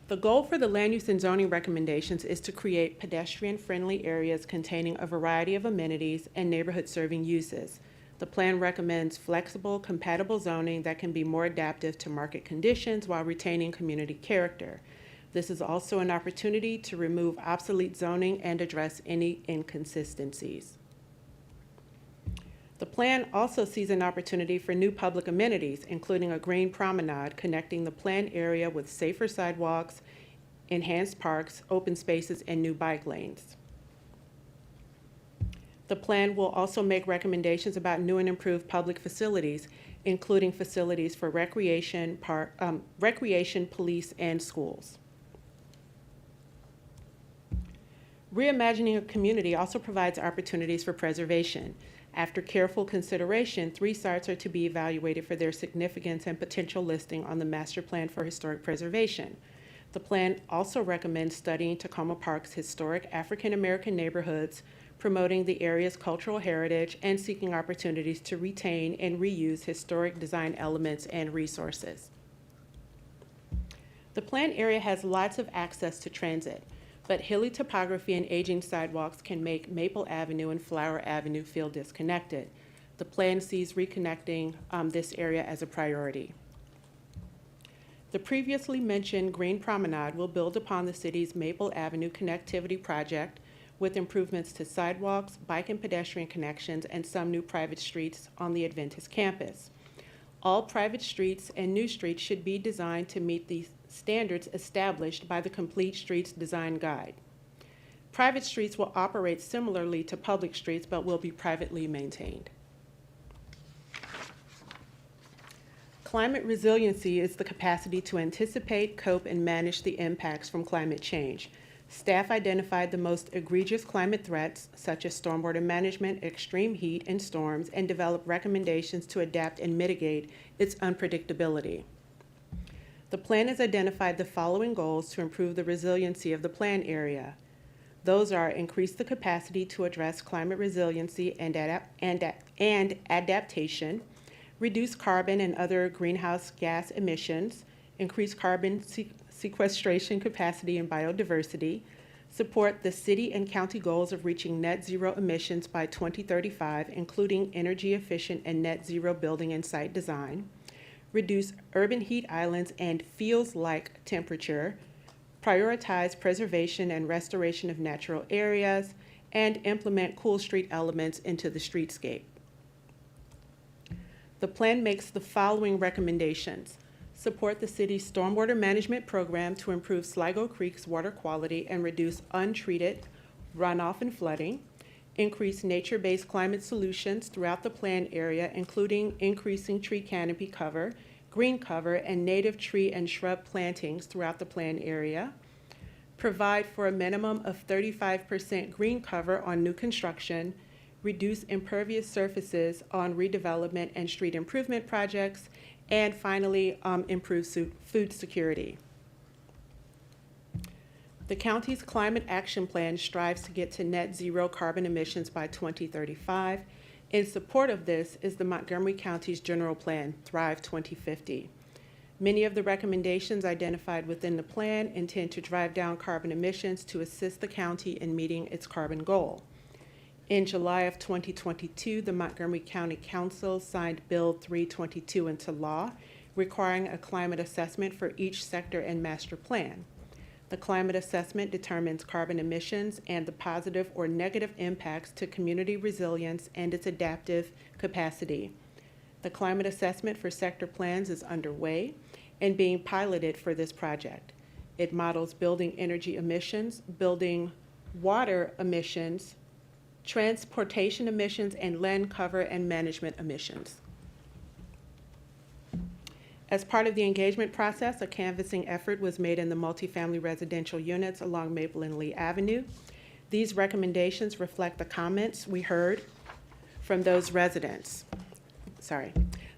The goal for the land use and zoning recommendations is to create pedestrian-friendly areas containing a variety of amenities and neighborhood-serving uses. The plan recommends flexible, compatible zoning that can be more adaptive to market conditions while retaining community character. This is also an opportunity to remove obsolete zoning and address any inconsistencies. The plan also sees an opportunity for new public amenities, including a green promenade connecting the planned area with safer sidewalks, enhanced parks, open spaces, and new bike lanes. The plan will also make recommendations about new and improved public facilities, including facilities for recreation, police, and schools. Reimagining a community also provides opportunities for preservation. After careful consideration, 3 sites are to be evaluated for their significance and potential listing on the Master Plan for Historic Preservation. The plan also recommends studying Tacoma Park's historic African American neighborhoods, promoting the area's cultural heritage, and seeking opportunities to retain and reuse historic design elements and resources. The planned area has lots of access to transit, but hilly topography and aging sidewalks can make Maple Avenue and Flower Avenue feel disconnected. The plan sees reconnecting this area as a priority. The previously mentioned Green Promenade will build upon the city's Maple Avenue connectivity project with improvements to sidewalks, bike and pedestrian connections, and some new private streets on the Adventist campus. All private streets and new streets should be designed to meet the standards established by the Complete Streets Design Guide. Private streets will operate similarly to public streets but will be privately maintained. Climate resiliency is the capacity to anticipate, cope, and manage the impacts from climate change. Staff identified the most egregious climate threats, such as stormwater management, extreme heat, and storms, and developed recommendations to adapt and mitigate its unpredictability. The plan has identified the following goals to improve the resiliency of the plan area. Those are increase the capacity to address climate resiliency and adaptation, reduce carbon and other greenhouse gas emissions, increase carbon sequestration capacity and biodiversity, support the city and county goals of reaching net zero emissions by 2035, including energy efficient and net zero building and site design, reduce urban heat islands and feels-like temperature, prioritize preservation and restoration of natural areas, and implement cool street elements into the streetscape. The plan makes the following recommendations. Support the city's stormwater management program to improve Sligo Creek's water quality and reduce untreated runoff and flooding. Increase nature-based climate solutions throughout the planned area, including increasing tree canopy cover, green cover, and native tree and shrub plantings throughout the planned area. Provide for a minimum of 35% green cover on new construction. Reduce impervious surfaces on redevelopment and street improvement projects. And finally, improve food security. The county's climate action plan strives to get to net zero carbon emissions by 2035. In support of this is the Montgomery County's general plan, Thrive 2050. Many of the recommendations identified within the plan intend to drive down carbon emissions to assist the county in meeting its carbon goal. In July of 2022, the Montgomery County Council signed Bill 322 into law, requiring a climate assessment for each sector and master plan. The climate assessment determines carbon emissions and the positive or negative impacts to community resilience and its adaptive capacity. The climate assessment for sector plans is underway and being piloted for this project. It models building energy emissions, building water emissions, transportation emissions, and land cover and management emissions. As part of the engagement process, a canvassing effort was made in the multifamily residential units along Maple and Lee Avenue. These recommendations reflect the comments we heard from those residents.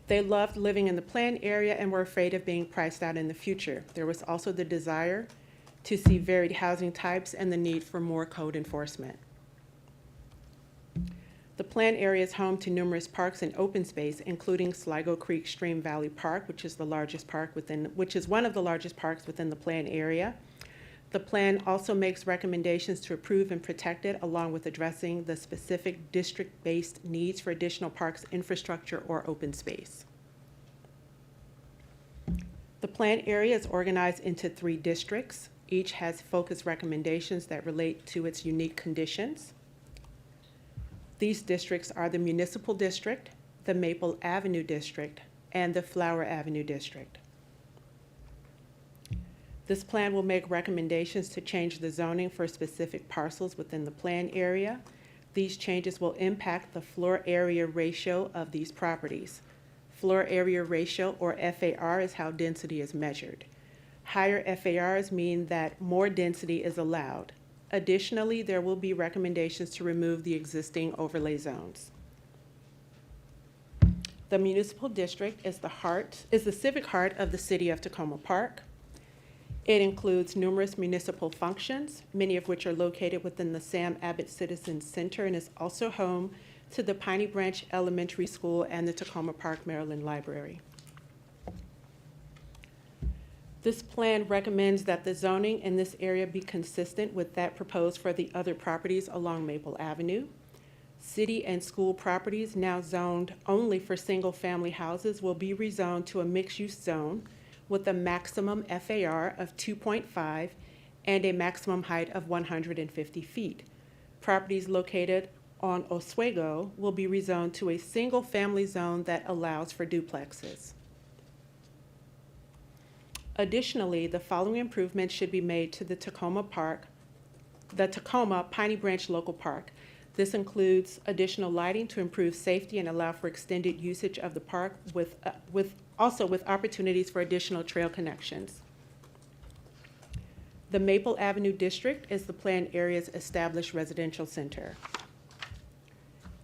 They loved living in the planned area and were afraid of being priced out in the future. There was also the desire to see varied housing types and the need for more code enforcement. The planned area is home to numerous parks and open space, including Sligo Creek Stream Valley Park, which is one of the largest parks within the planned area. The plan also makes recommendations to approve and protect it, along with addressing the specific district-based needs for additional parks infrastructure or open space. The planned area is organized into 3 districts. Each has focused recommendations that relate to its unique conditions. These districts are the Municipal District, the Maple Avenue District, and the Flower Avenue District. This plan will make recommendations to change the zoning for specific parcels within the planned area. These changes will impact the floor area ratio of these properties. Floor area ratio, or FAR, is how density is measured. Higher FARs mean that more density is allowed. Additionally, there will be recommendations to remove the existing overlay zones. The municipal district is the civic heart of the city of Takoma Park. It includes numerous municipal functions, many of which are located within the Sam Abbott Citizen Center, and is also home to the Piney Branch Elementary School and the Takoma Park, Maryland Library. This plan recommends that the zoning in this area be consistent with that proposed for the other properties along Maple Avenue. City and school properties now zoned only for single-family houses will be rezoned to a mixed-use zone with a maximum FAR of 2.5 and a maximum height of 150 feet. Properties located on Oswego will be rezoned to a single-family zone that allows for duplexes. Additionally, the following improvements should be made to the Takoma Piney Branch Local Park. This includes additional lighting to improve safety and allow for extended usage of the park with opportunities for additional trail connections. The Maple Avenue District is the planned area's established residential center.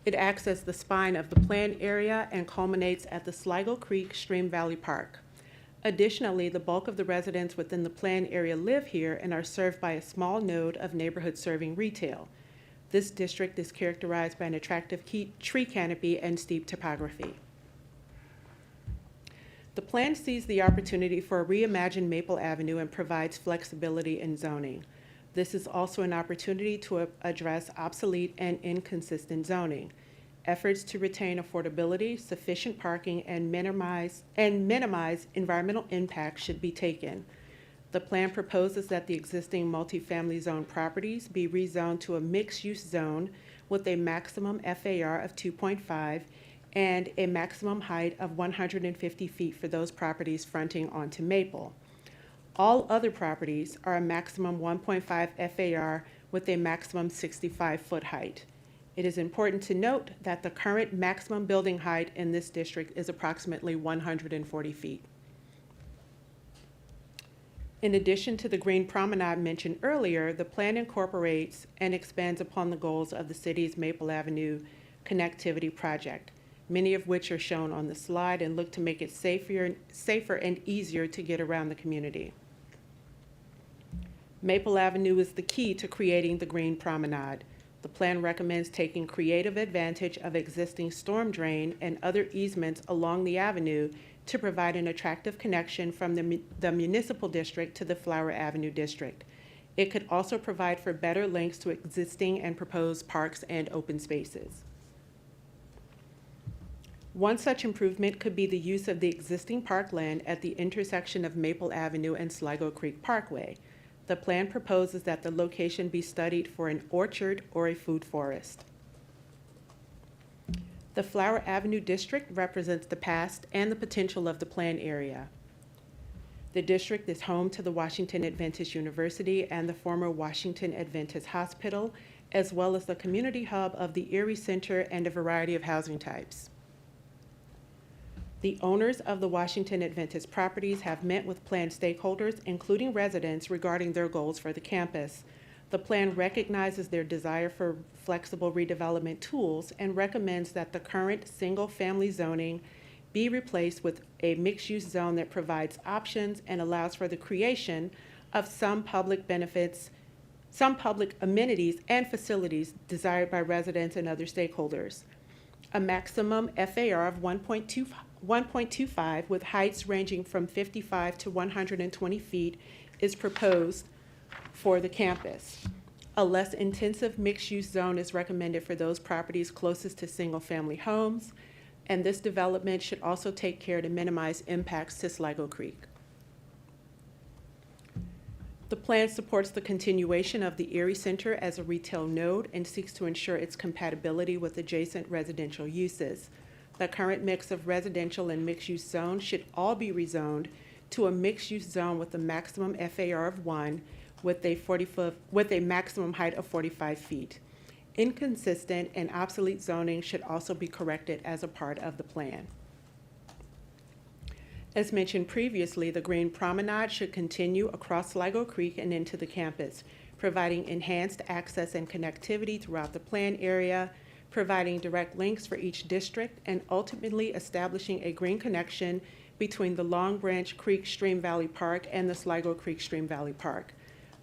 It acts as the spine of the planned area and culminates at the Sligo Creek Stream Valley Park. Additionally, the bulk of the residents within the planned area live here and are served by a small node of neighborhood serving retail. This district is characterized by an attractive tree canopy and steep topography. The plan sees the opportunity for a reimagined Maple Avenue and provides flexibility in zoning. This is also an opportunity to address obsolete and inconsistent zoning. Efforts to retain affordability, sufficient parking, and minimize environmental impact should be taken. The plan proposes that the existing multifamily zone properties be rezoned to a mixed-use zone with a maximum FAR of 2.5 and a maximum height of 150 feet for those properties fronting onto Maple. All other properties are a maximum 1.5 FAR with a maximum 65-foot height. It is important to note that the current maximum building height in this district is approximately 140 feet. In addition to the Green Promenade mentioned earlier, the plan incorporates and expands upon the goals of the city's Maple Avenue connectivity project, many of which are shown on the slide and look to make it safer and easier to get around the community. Maple Avenue is the key to creating the Green Promenade. The plan recommends taking creative advantage of existing storm drain and other easements along the avenue to provide an attractive connection from the municipal district to the Flower Avenue district. It could also provide for better links to existing and proposed parks and open spaces. One such improvement could be the use of the existing parkland at the intersection of Maple Avenue and Sligo Creek Parkway. The plan proposes that the location be studied for an orchard or a food forest. The Flower Avenue district represents the past and the potential of the planned area. The district is home to the Washington Adventist University and the former Washington Adventist Hospital, as well as the community hub of the Erie Center and a variety of housing types. The owners of the Washington Adventist properties have met with planned stakeholders, including residents, regarding their goals for the campus. The plan recognizes their desire for flexible redevelopment tools and recommends that the current single-family zoning be replaced with a mixed-use zone that provides options and allows for the creation of some public benefits, some public amenities and facilities desired by residents and other stakeholders. A maximum FAR of 1.25 with heights ranging from 55 to 120 feet is proposed for the campus. A less intensive mixed-use zone is recommended for those properties closest to single-family homes, and this development should also take care to minimize impacts to Sligo Creek. The plan supports the continuation of the Erie Center as a retail node and seeks to ensure its compatibility with adjacent residential uses. The current mix of residential and mixed-use zones should all be rezoned to a mixed-use zone with a maximum FAR of 1 with a maximum height of 45 feet. Inconsistent and obsolete zoning should also be corrected as a part of the plan. As mentioned previously, the Green Promenade should continue across Sligo Creek and into the campus, providing enhanced access and connectivity throughout the plan area, providing direct links for each district, and ultimately establishing a green connection between the Long Branch Creek Stream Valley Park and the Sligo Creek Stream Valley Park.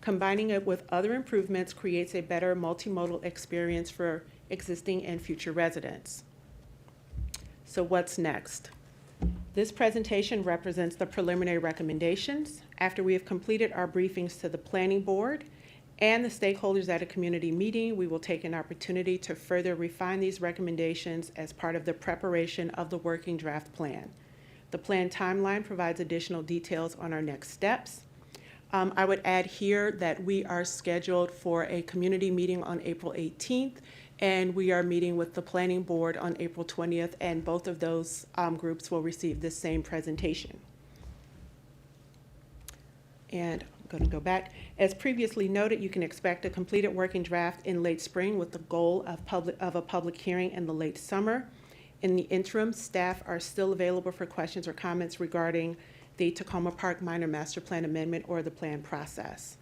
Combining it with other improvements creates a better multimodal experience for existing and future residents. So what's next? This presentation represents the preliminary recommendations. After we have completed our briefings to the Planning Board and the stakeholders at a community meeting, we will take an opportunity to further refine these recommendations as part of the preparation of the working draft plan. The plan timeline provides additional details on our next steps. I would add here that we are scheduled for a community meeting on April 18th, and we are meeting with the Planning Board on April 20th, and both of those groups will receive this same presentation. And I'm going to go back. As previously noted, you can expect a completed working draft in late spring with the goal of a public hearing in the late summer. In the interim, staff are still available for questions or comments regarding the Tacoma Park Minor Master Plan Amendment or the plan process.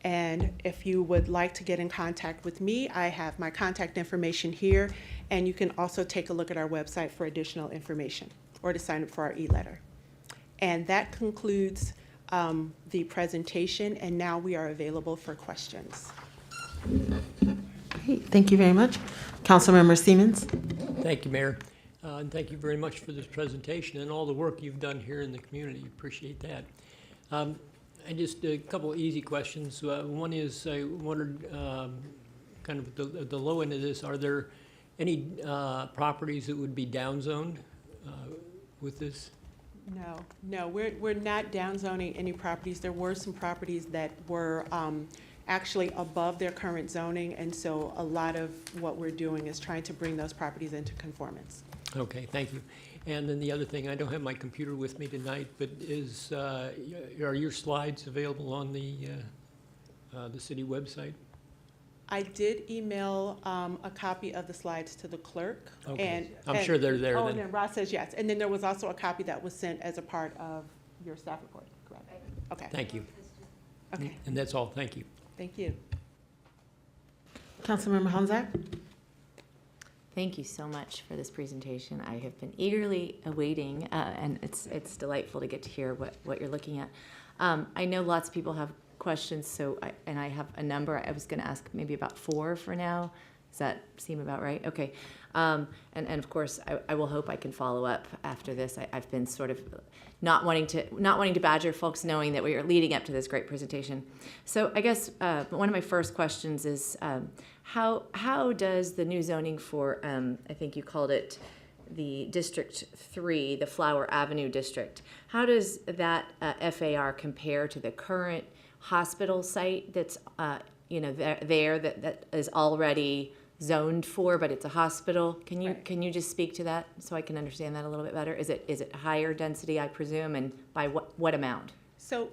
And if you would like to get in contact with me, I have my contact information here, and you can also take a look at our website for additional information or to sign up for our e-letter. And that concludes the presentation, and now we are available for questions. Great, thank you very much. Councilmember Siemens. Thank you, Mayor. And thank you very much for this presentation and all the work you've done here in the community. Appreciate that. And just a couple of easy questions. One is I wondered, kind of at the low end of this, are there any properties that would be downzoned with this? No, we're not downzoning any properties. There were some properties that were actually above their current zoning, and so a lot of what we're doing is trying to bring those properties into conformance. Okay, thank you. And then the other thing, I don't have my computer with me tonight, but are your slides available on the city website? I did email a copy of the slides to the clerk. Okay, I'm sure they're there Oh, then. and then Ross says yes. And then there was also a copy that was sent as a part of your staff report, correct? Okay. Thank you. Okay, And that's all, thank you. thank you. Councilmember Honzak. Thank you so much for this presentation. I have been eagerly awaiting, and it's delightful to get to hear what you're looking at. I know lots of people have questions, so I have a number. I was going to ask maybe about 4 for now. Does that seem about right? Okay. And of course, I will hope I can follow up after this. I've been sort of not wanting to badger folks, knowing that we are leading up to this great presentation. So I guess one of my first questions is how does the new zoning for I think you called it the District 3, the Flower Avenue District, how does that FAR compare to the current hospital site that's there that is already zoned for, but it's a hospital? Can you just speak to that so I can understand that a little bit better? Is it higher density, I presume, and by what amount? So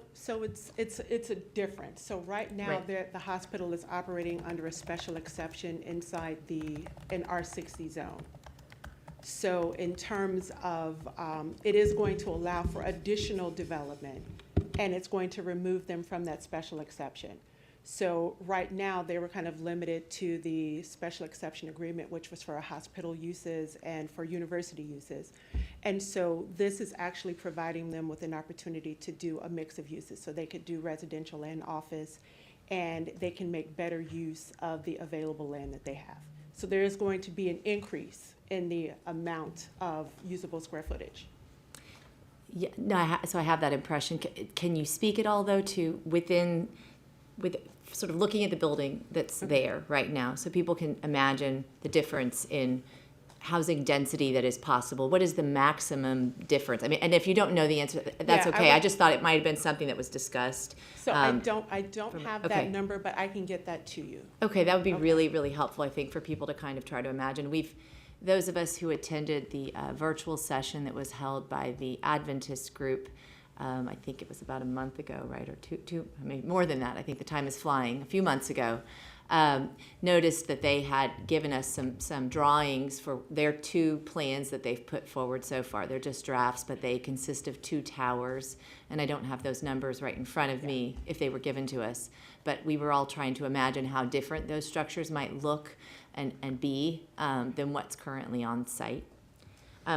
it's a difference. So right now, Right. the hospital is operating under a special exception inside an R60 zone. So in terms of, it is going to allow for additional development, and it's going to remove them from that special exception. So right now, they were kind of limited to the special exception agreement, which was for hospital uses and for university uses. And so this is actually providing them with an opportunity to do a mix of uses. So they could do residential and office, and they can make better use of the available land that they have. So there is going to be an increase in the amount of usable square footage. Yeah, no, so I have that impression. Can you speak at all, though, to with sort of looking at the building that's there right now, so people can imagine the difference in housing density that is possible? What is the maximum difference? I mean, and if you don't know the answer, that's Yeah, okay. I would- just thought it might have been something that was discussed. So I don't have okay. that number, but I can get that to you. Okay, that would be Okay. really, really helpful, I think, for people to kind of try to imagine. Those of us who attended the virtual session that was held by the Adventist group, I think it was about a month ago, right, or two, maybe more than that. I think the time is flying. A few months ago, noticed that they had given us some drawings for their 2 plans that they've put forward so far. They're just drafts, but they consist of 2 towers, and I don't have those numbers right in front of me if they were given to us. But we were all trying to imagine how different those structures might look and be than what's currently on site.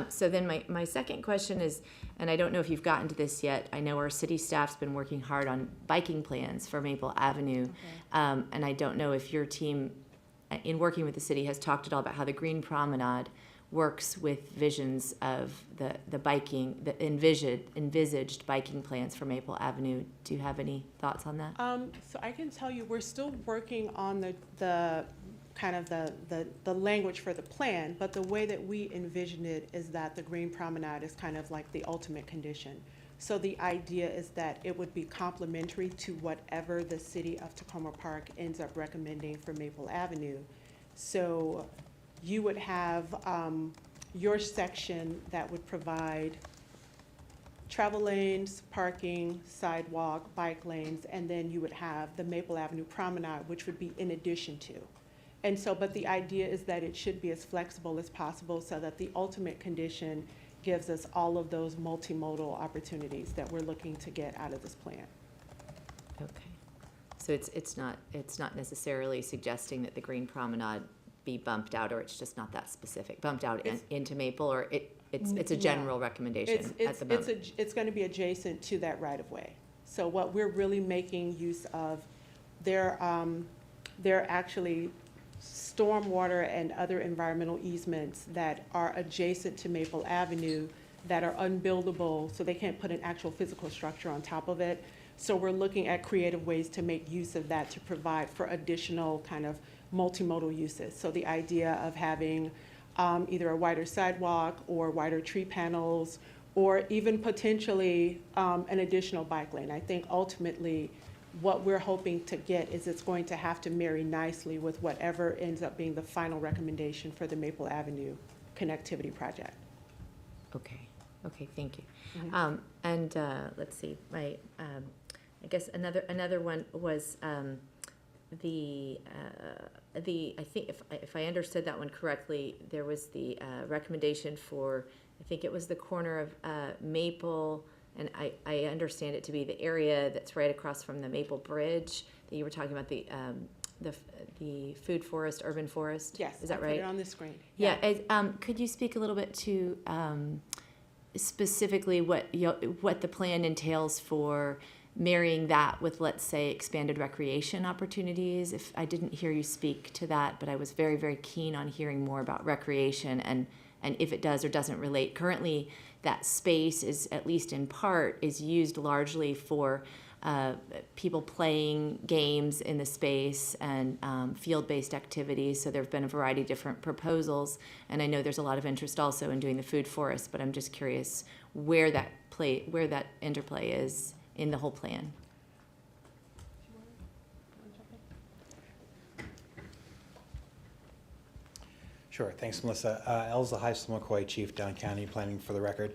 So then my second question is, and I don't know if you've gotten to this yet, I know our city staff's been working hard on biking plans for Maple Avenue. And I don't know if your team, in working with the city, has talked at all about how the Green Promenade works with visions of the biking, the envisaged biking plans for Maple Avenue. Do you have any thoughts on that? So I can tell you, we're still working on the kind of the language for the plan, but the way that we envision it is that the Green Promenade is kind of like the ultimate condition. So the idea is that it would be complementary to whatever the city of Tacoma Park ends up recommending for Maple Avenue. So you would have your section that would provide travel lanes, parking, sidewalk, bike lanes, and then you would have the Maple Avenue Promenade, which would be in addition to. And so, but the idea is that it should be as flexible as possible so that the ultimate condition gives us all of those multimodal opportunities that we're looking to get out of this plan. Okay. So it's not necessarily suggesting that the Green Promenade be bumped out, or it's just not that specific, bumped out into Maple, or it's a general recommendation at the moment? It's going to be adjacent to that right-of-way. So what we're really making use of, they're actually stormwater and other environmental easements that are adjacent to Maple Avenue that are unbuildable, so they can't put an actual physical structure on top of it. So we're looking at creative ways to make use of that to provide for additional kind of multimodal uses. So the idea of having either a wider sidewalk or wider tree panels, or even potentially an additional bike lane. I think ultimately what we're hoping to get is it's going to have to marry nicely with whatever ends up being the final recommendation for the Maple Avenue connectivity project. Okay, thank you. Mhm. And let's see, I guess another one was I think if I understood that one correctly, there was the recommendation for, I think it was the corner of Maple, and I understand it to be the area that's right across from the Maple Bridge that you were talking about, the food forest, urban forest. Yes, is that I right? put it on the screen. Yeah. Could you speak a little bit to specifically what the plan entails for marrying that with, let's say, expanded recreation opportunities? If I didn't hear you speak to that, but I was very, very keen on hearing more about recreation and if it does or doesn't relate. Currently, that space is, at least in part, is used largely for people playing games in the space and field-based activities. So there have been a variety of different proposals, and I know there's a lot of interest also in doing the food forest, but I'm just curious where that interplay is in the whole plan. Sure, thanks, Melissa. Elza Heisel McCoy, Chief, Down County Planning, for the record.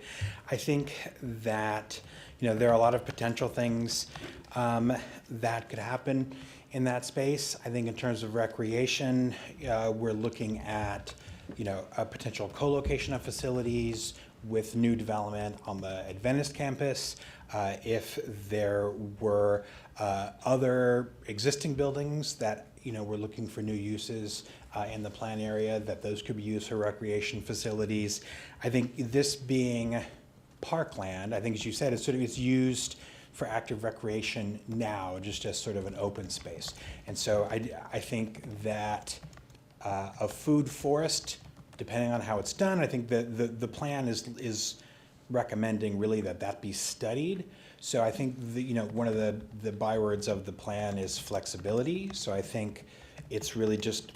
I think that, there are a lot of potential things that could happen in that space. I think in terms of recreation, we're looking at, a potential co-location of facilities with new development on the Adventist campus, if there were other existing buildings that we're looking for new uses in the plan area, that those could be used for recreation facilities. I think this being parkland, I think as you said, it's used for active recreation now, just as sort of an open space. And so I think that a food forest, depending on how it's done, I think the plan is recommending really that be studied. So I think one of the bywords of the plan is flexibility. So I think it's really just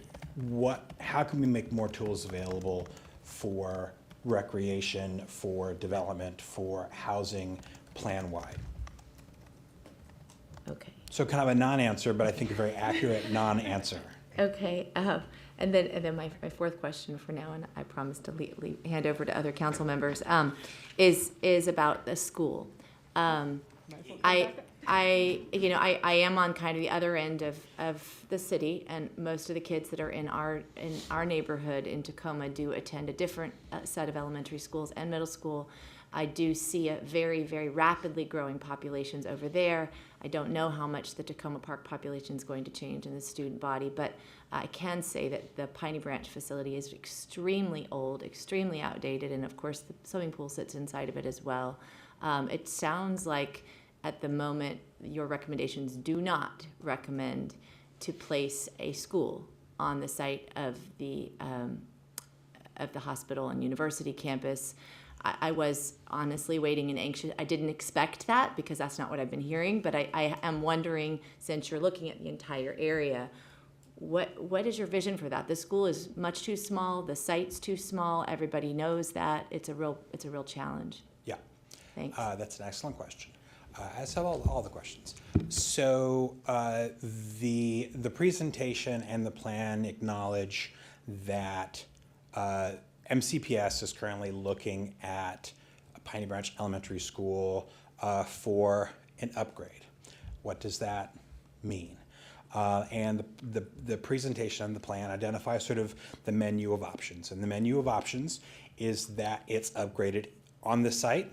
how can we make more tools available for recreation, for development, for housing plan-wide. Okay. So kind of a non-answer, but I think a very accurate non-answer. Okay. And then my fourth question for now, and I promise to hand over to other council members, is about the school. I am on kind of the other end of the city, and most of the kids that are in our neighborhood in Tacoma do attend a different set of elementary schools and middle school. I do see a very, very rapidly growing populations over there. I don't know how much the Tacoma Park population is going to change in the student body, but I can say that the Piney Branch facility is extremely old, extremely outdated, and of course the swimming pool sits inside of it as well. It sounds like at the moment your recommendations do not recommend to place a school on the site of the hospital and university campus. I was honestly waiting and anxious. I didn't expect that because that's not what I've been hearing, but I am wondering, since you're looking at the entire area, what is your vision for that? The school is much too small, the site's too small, everybody knows that. It's a real challenge. Yeah. Thanks. That's an excellent question. As have all the questions. So the presentation and the plan acknowledge that MCPS is currently looking at Piney Branch Elementary School for an upgrade. What does that mean? And the presentation and the plan identifies sort of the menu of options. And the menu of options is that it's upgraded on the site,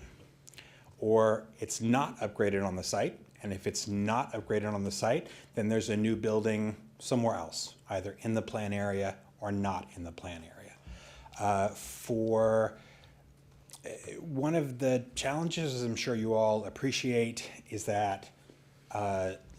or it's not upgraded on the site. And if it's not upgraded on the site, then there's a new building somewhere else, either in the plan area or not in the plan area. One of the challenges, as I'm sure you all appreciate, is that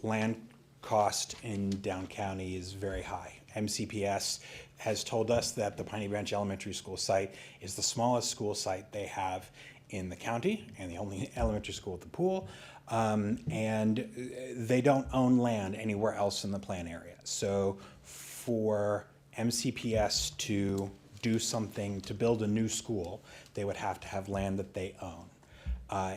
land cost in Down County is very high. MCPS has told us that the Piney Branch Elementary School site is the smallest school site they have in the county and the only elementary school at the pool, and they don't own land anywhere else in the plan area. So for MCPS to do something, to build a new school, they would have to have land that they own.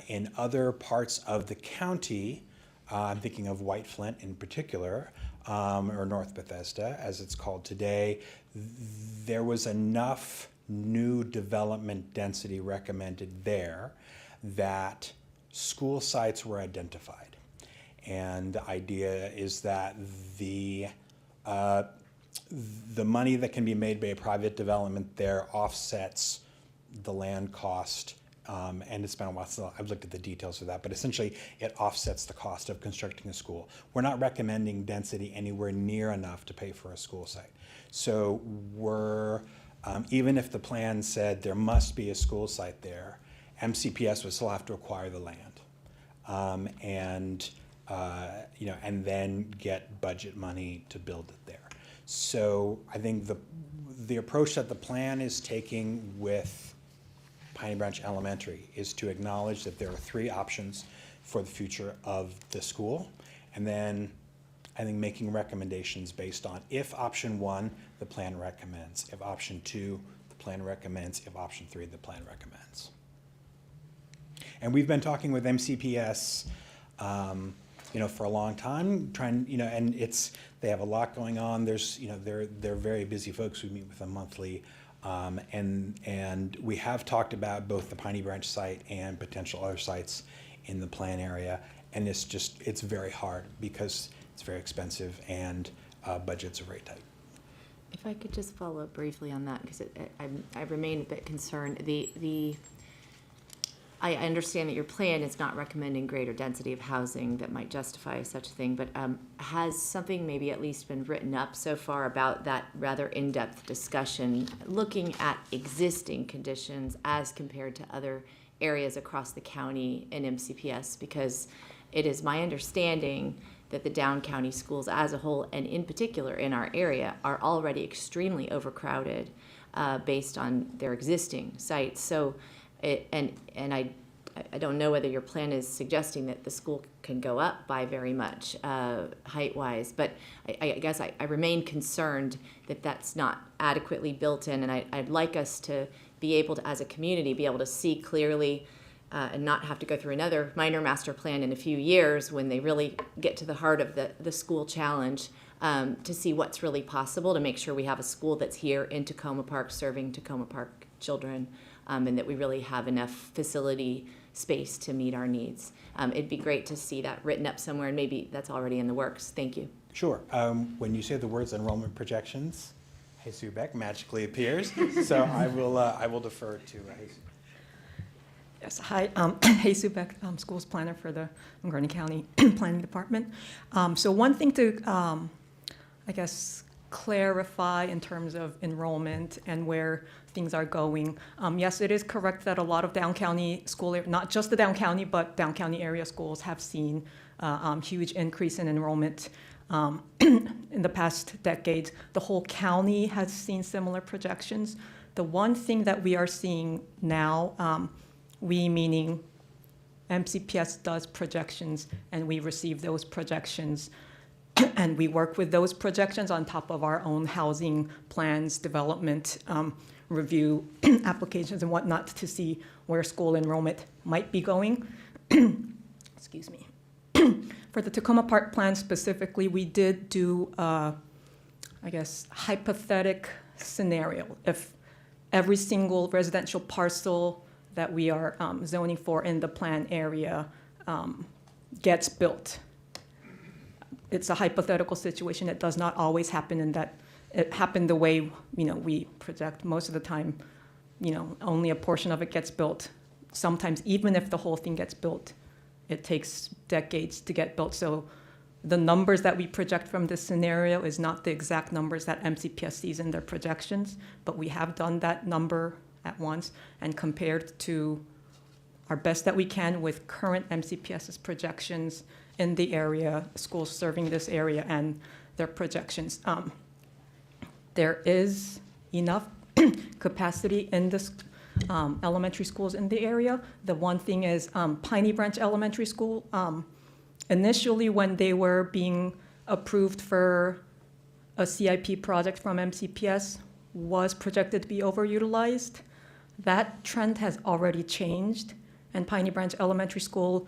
In other parts of the county, I'm thinking of White Flint in particular, or North Bethesda as it's called today, there was enough new development density recommended there that school sites were identified. And the idea is that the money that can be made by a private development there offsets the land cost, and it's been a while since I've looked at the details of that, but essentially it offsets the cost of constructing a school. We're not recommending density anywhere near enough to pay for a school site. So we're, even if the plan said there must be a school site there, MCPS would still have to acquire the land, and then get budget money to build it there. So I think the approach that the plan is taking with Piney Branch Elementary is to acknowledge that there are three options for the future of the school, and then I think making recommendations based on if option 1, the plan recommends, if option 2, the plan recommends, if option 3, the plan recommends. And we've been talking with MCPS for a long time, trying, and they have a lot going on. There's, they're very busy folks. We meet with them monthly, and we have talked about both the Piney Branch site and potential other sites in the plan area, and it's very hard because it's very expensive and budgets are very tight. If I could just follow up briefly on that, because I remain a bit concerned. The I understand that your plan is not recommending greater density of housing that might justify such a thing, but has something maybe at least been written up so far about that rather in-depth discussion, looking at existing conditions as compared to other areas across the county in MCPS? Because it is my understanding that the down county schools as a whole, and in particular in our area, are already extremely overcrowded based on their existing sites. So, I don't know whether your plan is suggesting that the school can go up by very much height-wise, but I guess I remain concerned that that's not adequately built in, and I'd like us to be able to, as a community, be able to see clearly and not have to go through another minor master plan in a few years when they really get to the heart of the school challenge, to see what's really possible, to make sure we have a school that's here in Takoma Park serving Takoma Park children, and that we really have enough facility space to meet our needs. It'd be great to see that written up somewhere, and maybe that's already in the works. Thank you. Sure. When you say the words enrollment projections, Jesus Beck magically appears. So I will defer to Jesus. Yes, hi, Jesus Beck, schools planner for the Montgomery County Planning Department. So one thing to, I guess, clarify in terms of enrollment and where things are going. Yes, it is correct that a lot of down county school, not just the down county, but down county area schools have seen huge increase in enrollment in the past decades. The whole county has seen similar projections. The one thing that we are seeing now, we meaning MCPS does projections, and we receive those projections, and we work with those projections on top of our own housing plans, development, review applications and whatnot to see where school enrollment might be going. Excuse me. For the Takoma Park plan specifically, we did do, I guess, hypothetical scenario. If every single residential parcel that we are zoning for in the plan area gets built. It's a hypothetical situation. It does not always happen in that it happened the way we project. Most of the time, only a portion of it gets built. Sometimes even if the whole thing gets built, it takes decades to get built. So the numbers that we project from this scenario is not the exact numbers that MCPS sees in their projections, but we have done that number at once and compared to our best that we can with current MCPS's projections in the area, schools serving this area and their projections. There is enough capacity in this elementary schools in the area. The one thing is Piney Branch Elementary School, initially when they were being approved for a CIP project from MCPS, was projected to be overutilized. That trend has already changed, and Piney Branch Elementary School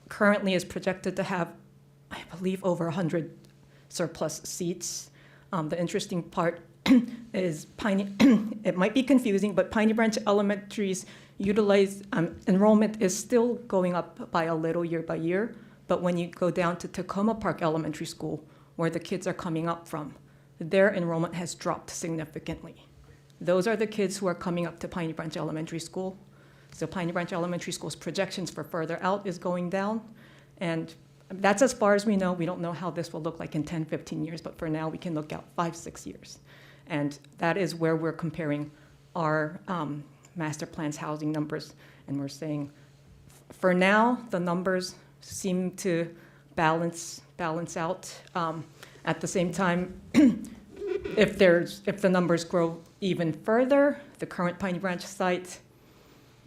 currently is projected to have, I believe, over 100 surplus seats. The interesting part is it might be confusing, but Piney Branch Elementary's enrollment is still going up by a little year by year, but when you go down to Takoma Park Elementary School, where the kids are coming up from, their enrollment has dropped significantly. Those are the kids who are coming up to Piney Branch Elementary School. So Piney Branch Elementary School's projections for further out is going down. And that's as far as we know. We don't know how this will look like in 10, 15 years, but for now we can look out 5, 6 years. And that is where we're comparing our master plan's housing numbers. And we're saying, for now, the numbers seem to balance out. At the same time, if the numbers grow even further, the current Piney Branch site,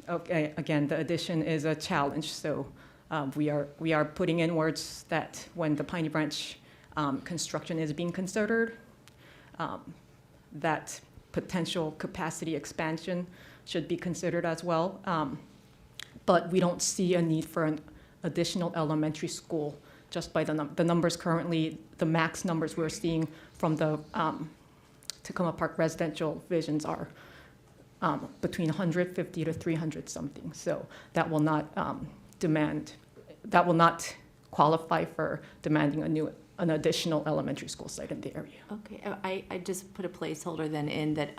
okay, again, the addition is a challenge. So we are putting in words that when the Piney Branch construction is being considered, that potential capacity expansion should be considered as well. But we don't see a need for an additional elementary school just by the numbers currently, the max numbers we're seeing from the Takoma Park residential visions are between 150 to 300 something. So that will not qualify for demanding an additional elementary school site in the area. Okay, I just put a placeholder then in that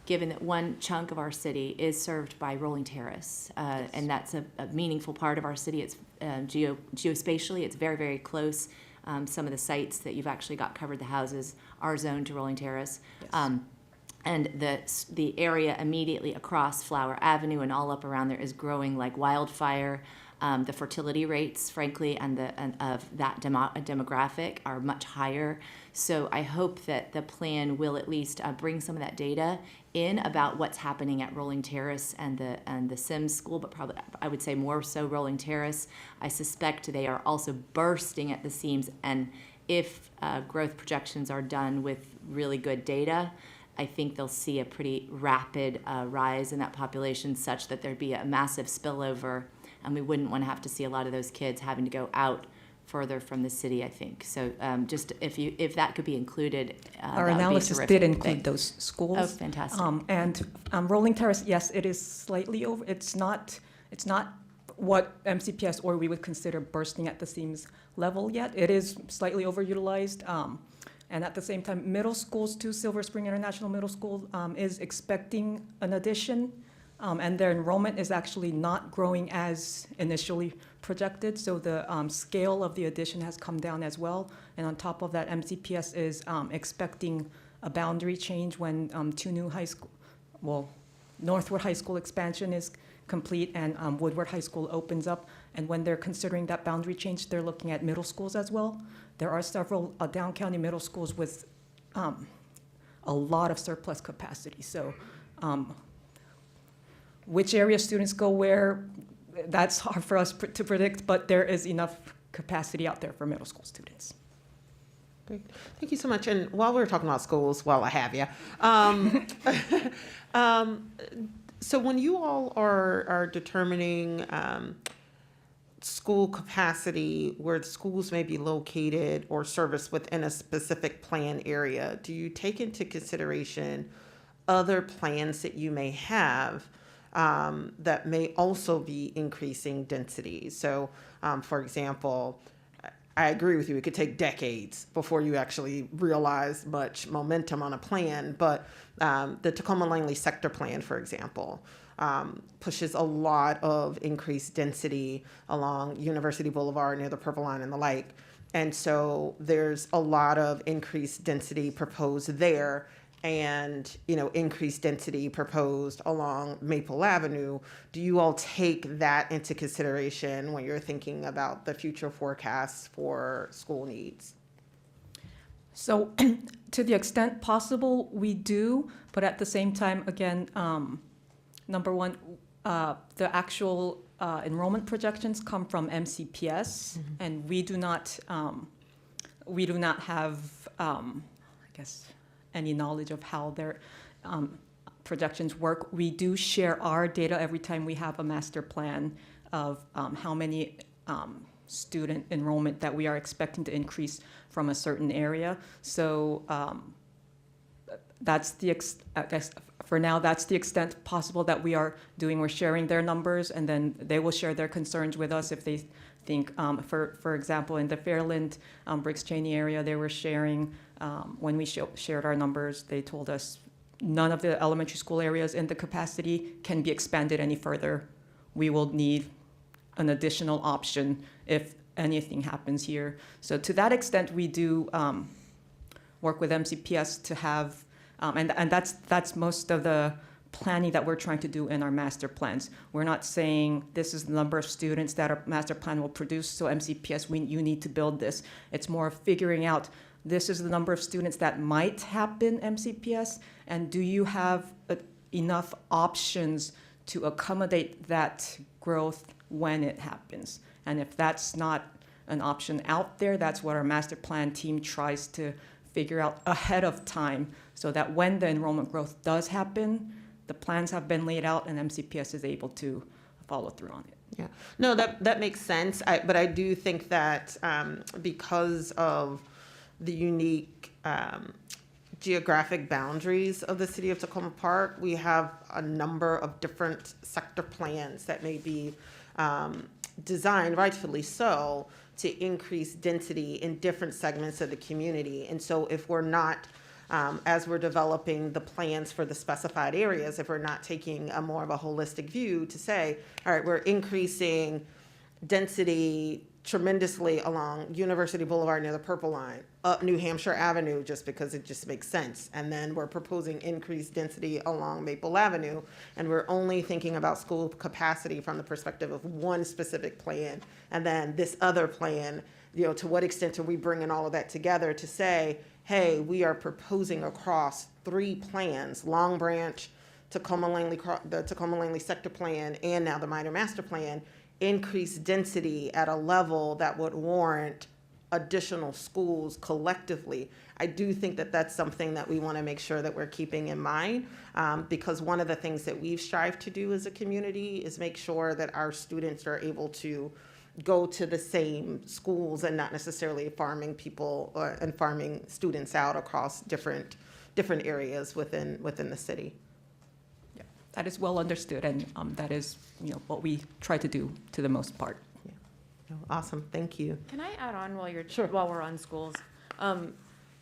given that one chunk of our city is served by Rolling Terrace, and that's a meaningful part of our city. It's geospatially, it's very, very close. Some of the sites that you've actually got covered, the houses, are zoned to Rolling Terrace. And the area immediately across Flower Avenue and all up around there is growing like wildfire. The fertility rates, frankly, and of that demographic are much higher. So I hope that the plan will at least bring some of that data in about what's happening at Rolling Terrace and the Sims School, but probably I would say more so Rolling Terrace. I suspect they are also bursting at the seams, and if growth projections are done with really good data, I think they'll see a pretty rapid rise in that population, such that there'd be a massive spillover, and we wouldn't want to have to see a lot of those kids having to go out further from the city, I think. So just if that could be included, Our that would be analysis terrific. did include Thank- those schools. Oh, fantastic. And Rolling Terrace, yes, it is slightly over. It's not what MCPS or we would consider bursting at the seams level yet. It is slightly overutilized. And at the same time, middle schools too, Silver Spring International Middle School is expecting an addition. And their enrollment is actually not growing as initially projected. So the scale of the addition has come down as well. And on top of that, MCPS is expecting a boundary change when two new high school, well, Northwood High School expansion is complete and Woodward High School opens up. And when they're considering that boundary change, they're looking at middle schools as well. There are several down county middle schools with a lot of surplus capacity. So which area students go where, that's hard for us to predict, but there is enough capacity out there for middle school students. Great. Thank you so much. And while we're talking about schools, while I have you, so when you all are determining school capacity where the schools may be located or serviced within a specific plan area, do you take into consideration other plans that you may have that may also be increasing density? So, for example, I agree with you, it could take decades before you actually realize much momentum on a plan, but the Tacoma Langley sector plan, for example, pushes a lot of increased density along University Boulevard near the Purple Line and the like. And so there's a lot of increased density proposed there, and increased density proposed along Maple Avenue. Do you all take that into consideration when you're thinking about the future forecasts for school needs? So to the extent possible, we do, but at the same time, again, number one, the actual enrollment projections come from MCPS, and we do not have, I guess, any knowledge of how their projections work. We do share our data every time we have a master plan of how many student enrollment that we are expecting to increase from a certain area. So that's for now, that's the extent possible that we are doing. We're sharing their numbers, and then they will share their concerns with us if they think, for example, in the Fairland, Briggs Cheney area, they were sharing, when we shared our numbers, they told us none of the elementary school areas in the capacity can be expanded any further. We will need an additional option if anything happens here. So to that extent, we do work with MCPS to have, and that's most of the planning that we're trying to do in our master plans. We're not saying this is the number of students that our master plan will produce, so MCPS, you need to build this. It's more of figuring out this is the number of students that might happen, MCPS, and do you have enough options to accommodate that growth when it happens? And if that's not an option out there, that's what our master plan team tries to figure out ahead of time, so that when the enrollment growth does happen, the plans have been laid out and MCPS is able to follow through on it. Yeah, no, that makes sense. But I do think that because of the unique geographic boundaries of the city of Tacoma Park, we have a number of different sector plans that may be designed, rightfully so, to increase density in different segments of the community. And so if we're not as we're developing the plans for the specified areas, if we're not taking a more of a holistic view to say, all right, we're increasing density tremendously along University Boulevard near the Purple Line, up New Hampshire Avenue, just because it just makes sense. And then we're proposing increased density along Maple Avenue. And we're only thinking about school capacity from the perspective of one specific plan. And then this other plan, to what extent are we bringing all of that together to say, hey, we are proposing across 3 plans, Long Branch, the Tacoma Langley sector plan, and now the minor master plan, increase density at a level that would warrant additional schools collectively. I do think that that's something that we want to make sure that we're keeping in mind, because one of the things that we've strived to do as a community is make sure that our students are able to go to the same schools and not necessarily farming people and farming students out across different areas within the city. That is well understood, and that is, what we try to do to the most part. Awesome, thank you. Can I add on Sure. while we're on schools?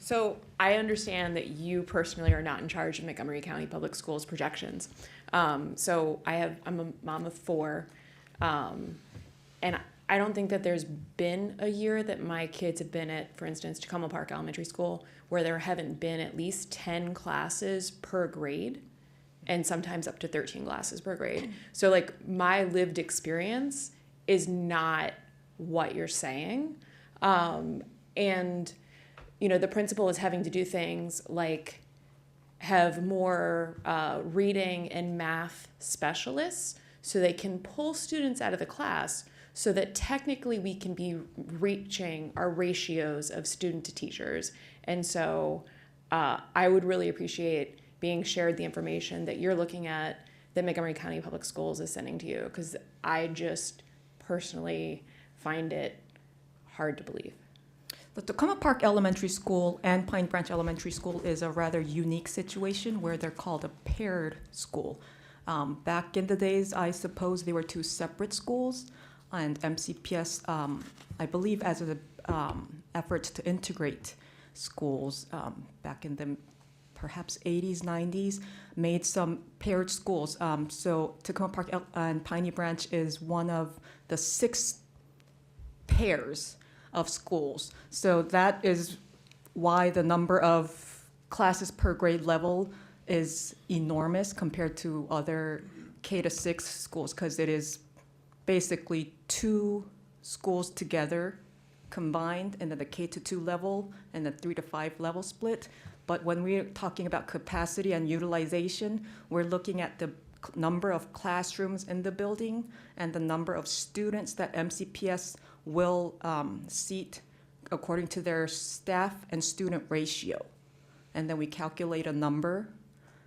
So I understand that you personally are not in charge of Montgomery County Public Schools projections. So I'm a mom of 4, and I don't think that there's been a year that my kids have been at, for instance, Tacoma Park Elementary School, where there haven't been at least 10 classes per grade, and sometimes up to 13 classes per grade. So my lived experience is not what you're saying. And, the principal is having to do things like have more reading and math specialists so they can pull students out of the class so that technically we can be reaching our ratios of student to teachers. And so I would really appreciate being shared the information that you're looking at that Montgomery County Public Schools is sending to you, because I just personally find it hard to believe. The Tacoma Park Elementary School and Pine Branch Elementary School is a rather unique situation where they're called a paired school. Back in the days, I suppose they were 2 separate schools, and MCPS, I believe, as an effort to integrate schools back in the perhaps 80s, 90s, made some paired schools. So Tacoma Park and Piney Branch is one of the 6 pairs of schools. So that is why the number of classes per grade level is enormous compared to other K-6 schools, because it is basically 2 schools together combined, and then the K-2 level and the 3-5 level split. But when we're talking about capacity and utilization, we're looking at the number of classrooms in the building and the number of students that MCPS will seat according to their staff and student ratio. And then we calculate a number.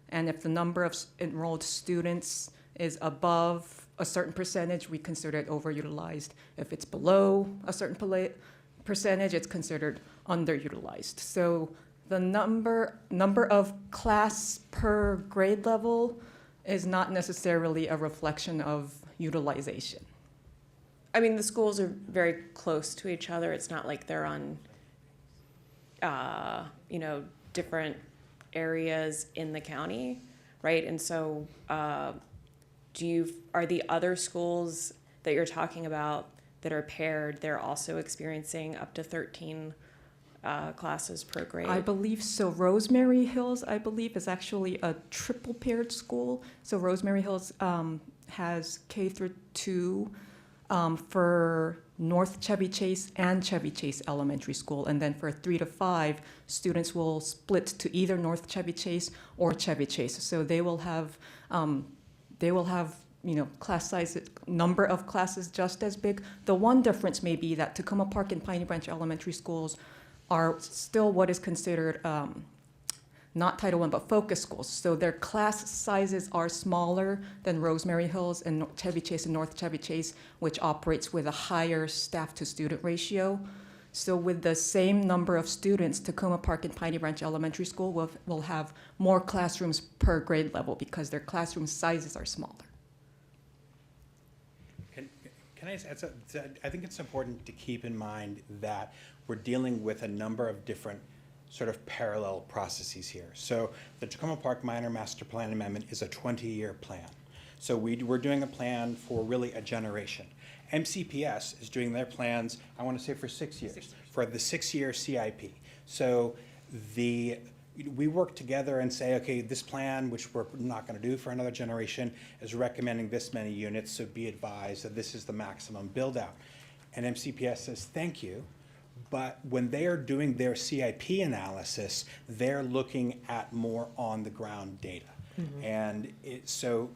And if the number of enrolled students is above a certain percentage, we consider it overutilized. If it's below a certain percentage, it's considered underutilized. So the number of class per grade level is not necessarily a reflection of utilization. I mean, the schools are very close to each other. It's not like they're on, different areas in the county, right? And so, are the other schools that you're talking about that are paired, they're also experiencing up to 13 classes per grade? I believe so. Rosemary Hills, I believe, is actually a triple paired school. So Rosemary Hills has K-2 for North Chevy Chase and Chevy Chase Elementary School. And then for 3-5, students will split to either North Chevy Chase or Chevy Chase. So they will have class size, number of classes just as big. The one difference may be that Tacoma Park and Piney Branch Elementary Schools are still what is considered not Title I, but focus schools. So their class sizes are smaller than Rosemary Hills and Chevy Chase and North Chevy Chase, which operates with a higher staff-to-student ratio. So with the same number of students, Tacoma Park and Piney Branch Elementary School will have more classrooms per grade level because their classroom sizes are smaller. Can I add, I think it's important to keep in mind that we're dealing with a number of different sort of parallel processes here. So the Tacoma Park Minor Master Plan Amendment is a 20-year plan. So we're doing a plan for really a generation. MCPS is doing their plans, I want to say for 6 years, for the 6-year CIP. So we work together and say, okay, this plan, which we're not going to do for another generation, is recommending this many units, so be advised that this is the maximum build out. And MCPS says, thank you. But when they are doing their CIP analysis, they're looking at more on the ground data. And so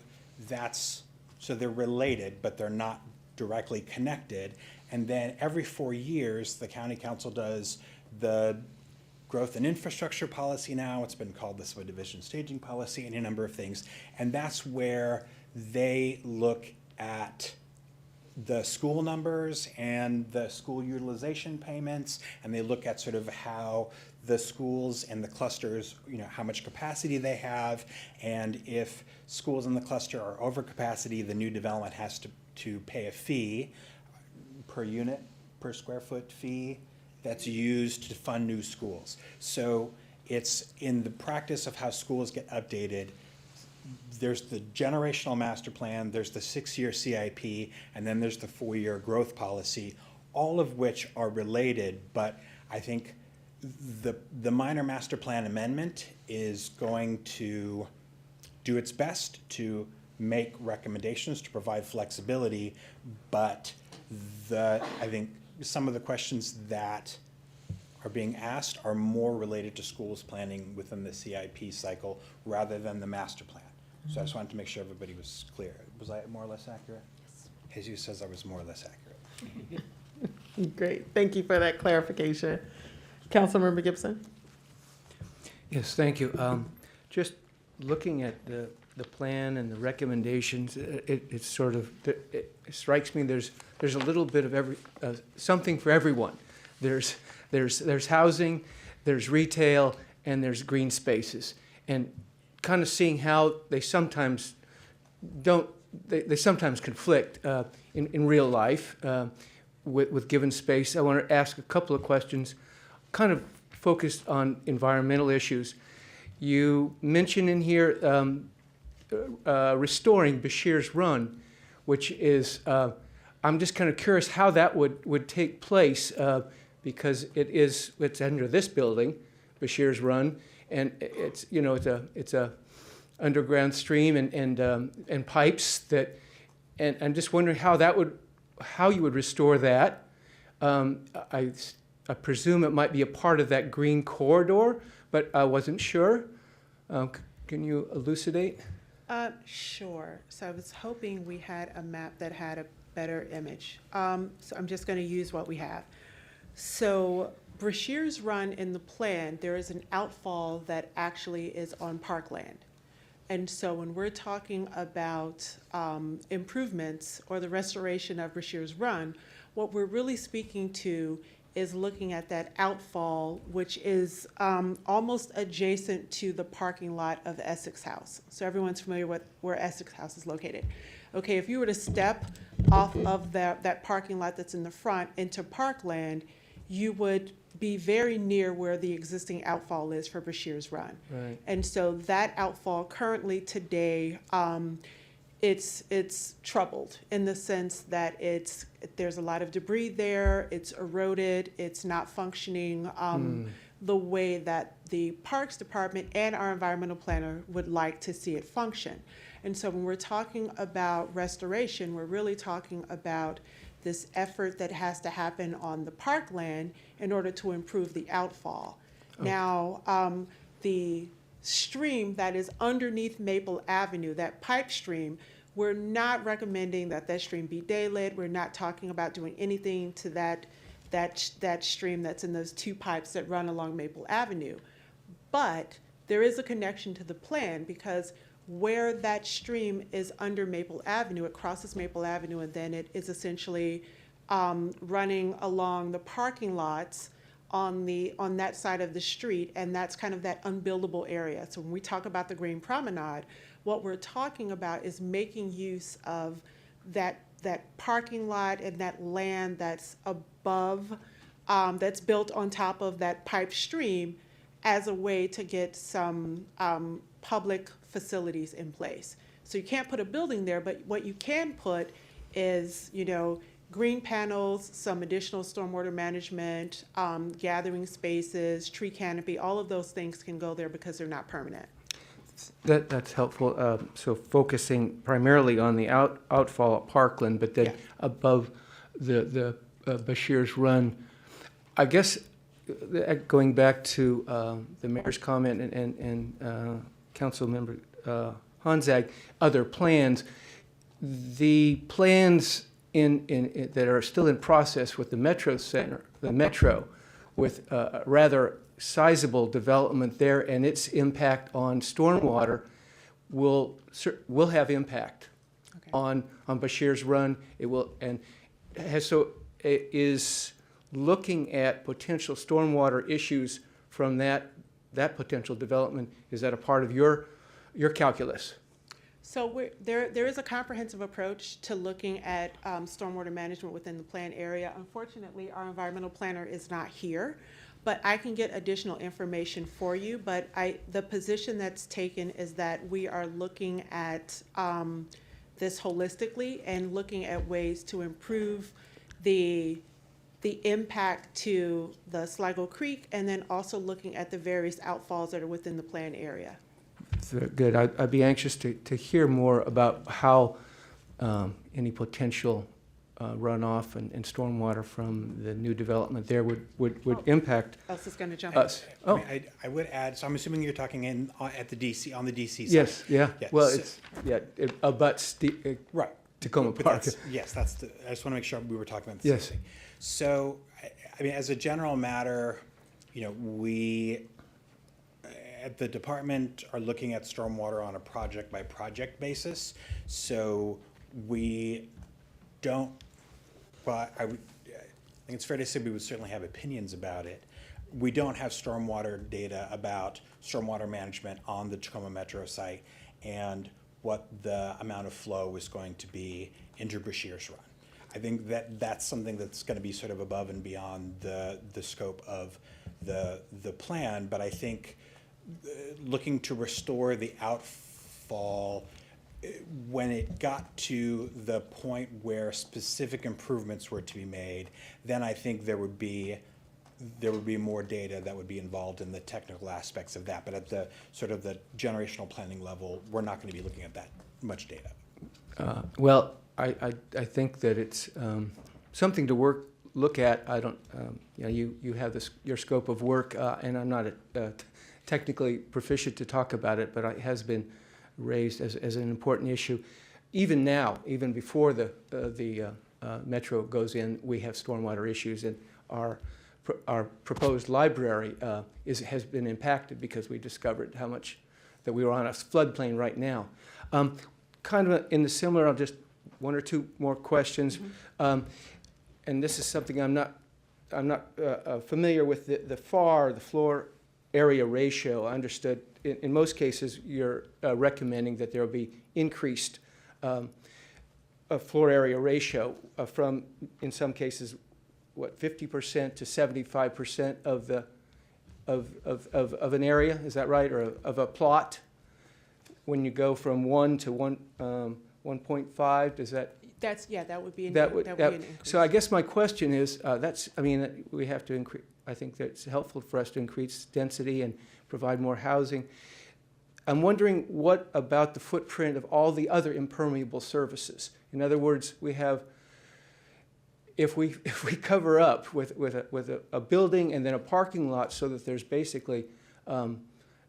they're related, but they're not directly connected. And then every 4 years, the county council does the growth and infrastructure policy now. It's been called the subdivision staging policy and a number of things. And that's where they look at the school numbers and the school utilization payments, and they look at sort of how the schools and the clusters, how much capacity they have, and if schools in the cluster are over capacity, the new development has to pay a fee per unit, per square foot fee that's used to fund new schools. So it's in the practice of how schools get updated. There's the generational master plan, there's the 6-year CIP, and then there's the 4-year growth policy, all of which are related, but I think the minor master plan amendment is going to do its best to make recommendations to provide flexibility, but I think some of the questions that are being asked are more related to schools planning within the CIP cycle rather than the master plan. So I just wanted to make sure everybody was clear. Was I more or less accurate? Yes. Jesus says I was more or less accurate. Great, thank you for that clarification. Councilmember Gibson? Yes, thank you. Just looking at the plan and the recommendations, it sort of, it strikes me there's a little bit of something for everyone. There's housing, there's retail, and there's green spaces. And kind of seeing how they sometimes they sometimes conflict in real life with given space. I want to ask a couple of questions, kind of focused on environmental issues. You mentioned in here restoring Bashir's Run, which is, I'm just kind of curious how that would take place because it's under this building, Bashir's Run, and it's it's a underground stream and pipes that, and I'm just wondering how you would restore that. I presume it might be a part of that green corridor, but I wasn't sure. Can you elucidate? Sure. So I was hoping we had a map that had a better image. So I'm just going to use what we have. So Bashir's Run in the plan, there is an outfall that actually is on parkland. And so when we're talking about improvements or the restoration of Bashir's Run, what we're really speaking to is looking at that outfall, which is almost adjacent to the parking lot of Essex House. So everyone's familiar with where Essex House is located. Okay, if you were to step off of that parking lot that's in the front into parkland, you would be very near where the existing outfall is for Bashir's Run. Right. And so that outfall currently today, it's troubled in the sense that there's a lot of debris there, it's eroded, it's not functioning the way that the Parks Department and our environmental planner would like to see it function. And so when we're talking about restoration, we're really talking about this effort that has to happen on the parkland in order to improve the outfall. Oh. Now, the stream that is underneath Maple Avenue, that pipe stream, we're not recommending that stream be day-lit. We're not talking about doing anything to that stream that's in those 2 pipes that run along Maple Avenue. But there is a connection to the plan because where that stream is under Maple Avenue, it crosses Maple Avenue, and then it is essentially running along the parking lots on that side of the street, and that's kind of that unbuildable area. So when we talk about the Green Promenade, what we're talking about is making use of that parking lot and that land that's above, that's built on top of that pipe stream, as a way to get some public facilities in place. So you can't put a building there, but what you can put is, you know, green panels, some additional stormwater management, gathering spaces, tree canopy, all of those things can go there because they're not permanent. That's helpful. So focusing primarily on the outfall at Parkland, but then Yeah. above the Bashir's Run. I guess going back to the mayor's comment and council member Honzag, other plans, the plans that are still in process with the Metro Center, the Metro, with a rather sizable development there and its impact on stormwater will have impact on Bashir's Run. It will, and it is looking at potential stormwater issues from that potential development. Is that a part of your calculus? So there is a comprehensive approach to looking at stormwater management within the plan area. Unfortunately, our environmental planner is not here, but I can get additional information for you. But the position that's taken is that we are looking at this holistically and looking at ways to improve the impact to the Sligo Creek, and then also looking at the various outfalls that are within the plan area. Good. I'd be anxious to hear more about how any potential runoff and stormwater from the new development there would impact Elsa's going to jump us. I mean, I would add, so I'm assuming you're talking at the DC, on the DC side. Yes, yeah. Yeah, Well, so- it abuts Right. Tacoma But Park. yes, I just want to make sure we were talking about the same Yes. thing. So, I mean, as a general matter, you know, we at the department are looking at stormwater on a project by project basis. So we don't, but I think it's fair to say we would certainly have opinions about it. We don't have stormwater data about stormwater management on the Tacoma Metro site and what the amount of flow is going to be into Bashir's Run. I think that's something that's going to be sort of above and beyond the scope of the plan. But I think looking to restore the outfall, when it got to the point where specific improvements were to be made, then I think there would be more data that would be involved in the technical aspects of that. But at the sort of the generational planning level, we're not going to be looking at that much data. Well, I think that it's something to look at. I don't, you know, you have your scope of work, and I'm not technically proficient to talk about it, but it has been raised as an important issue. Even now, even before the Metro goes in, we have stormwater issues, and our proposed library has been impacted because we discovered how much that we were on a floodplain right now. Kind of in the similar, I'll just one or two more questions, and this is something I'm not familiar with the floor area ratio. I understood in most cases you're recommending that there will be increased floor area ratio from, in some cases, what, 50% to 75% of an area, is that right, or of a plot? When you go from 1 to 1.5, does that? That would be an increase. So I guess my question is, we have to increase. I think that it's helpful for us to increase density and provide more housing. I'm wondering what about the footprint of all the other impermeable surfaces? In other words, we have, if we cover up with a building and then a parking lot so that there's basically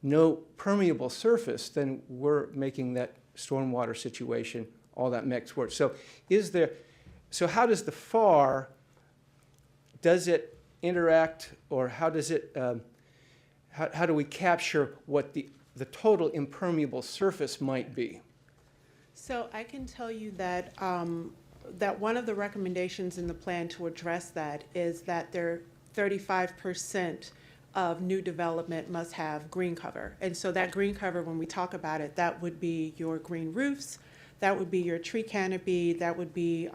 no permeable surface, then we're making that stormwater situation all that makes worse. So how does the FAR, does it interact, or how does it, how do we capture what the total impermeable surface might be? So I can tell you that that one of the recommendations in the plan to address that is that 35% of new development must have green cover. And so that green cover, when we talk about it, that would be your green roofs, that would be your tree canopy, that would be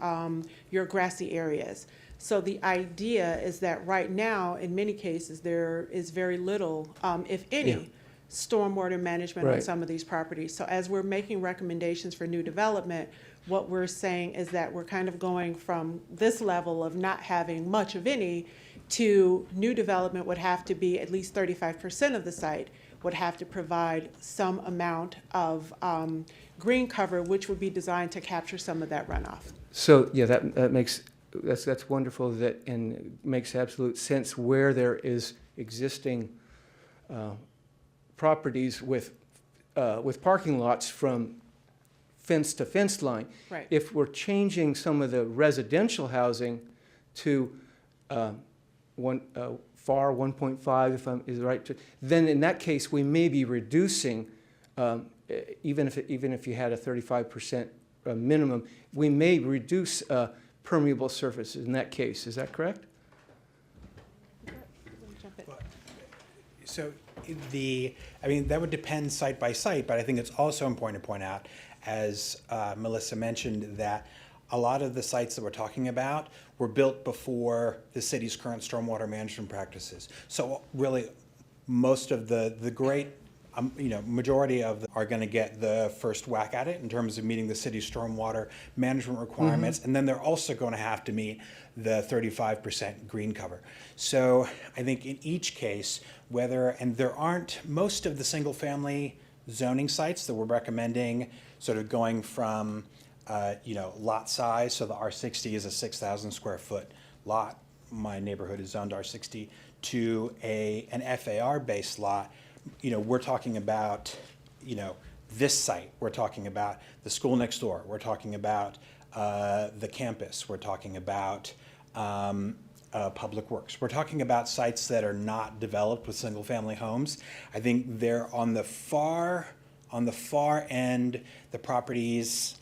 your grassy areas. So the idea is that right now, in many cases, there is very little, if any, stormwater management on Right. some of these properties. So as we're making recommendations for new development, what we're saying is that we're kind of going from this level of not having much of any to new development would have to be at least 35% of the site would have to provide some amount of green cover, which would be designed to capture some of that runoff. So, yeah, that makes, that's wonderful, that, and makes absolute sense where there is existing properties with parking lots from fence to fence line. Right. If we're changing some of the residential housing to FAR 1.5, if I'm is right, then in that case we may be reducing, even if you had a 35% minimum, we may reduce permeable surfaces in that case. Is that correct? So I mean, that would depend site by site, but I think it's also important to point out, as Melissa mentioned, that a lot of the sites that we're talking about were built before the city's current stormwater management practices. So really, most of the great, majority of them are going to get the first whack at it in terms of meeting the city's stormwater management requirements. And then they're also going to have to meet the 35% green cover. So I think in each case, and there aren't, most of the single family zoning sites that we're recommending sort of going from, lot size. So the R60 is a 6,000 square foot lot. My neighborhood is zoned R60 to an FAR based lot. We're talking about, this site. We're talking about the school next door. We're talking about the campus. We're talking about public works. We're talking about sites that are not developed with single family homes. I think they're on the far end, the properties,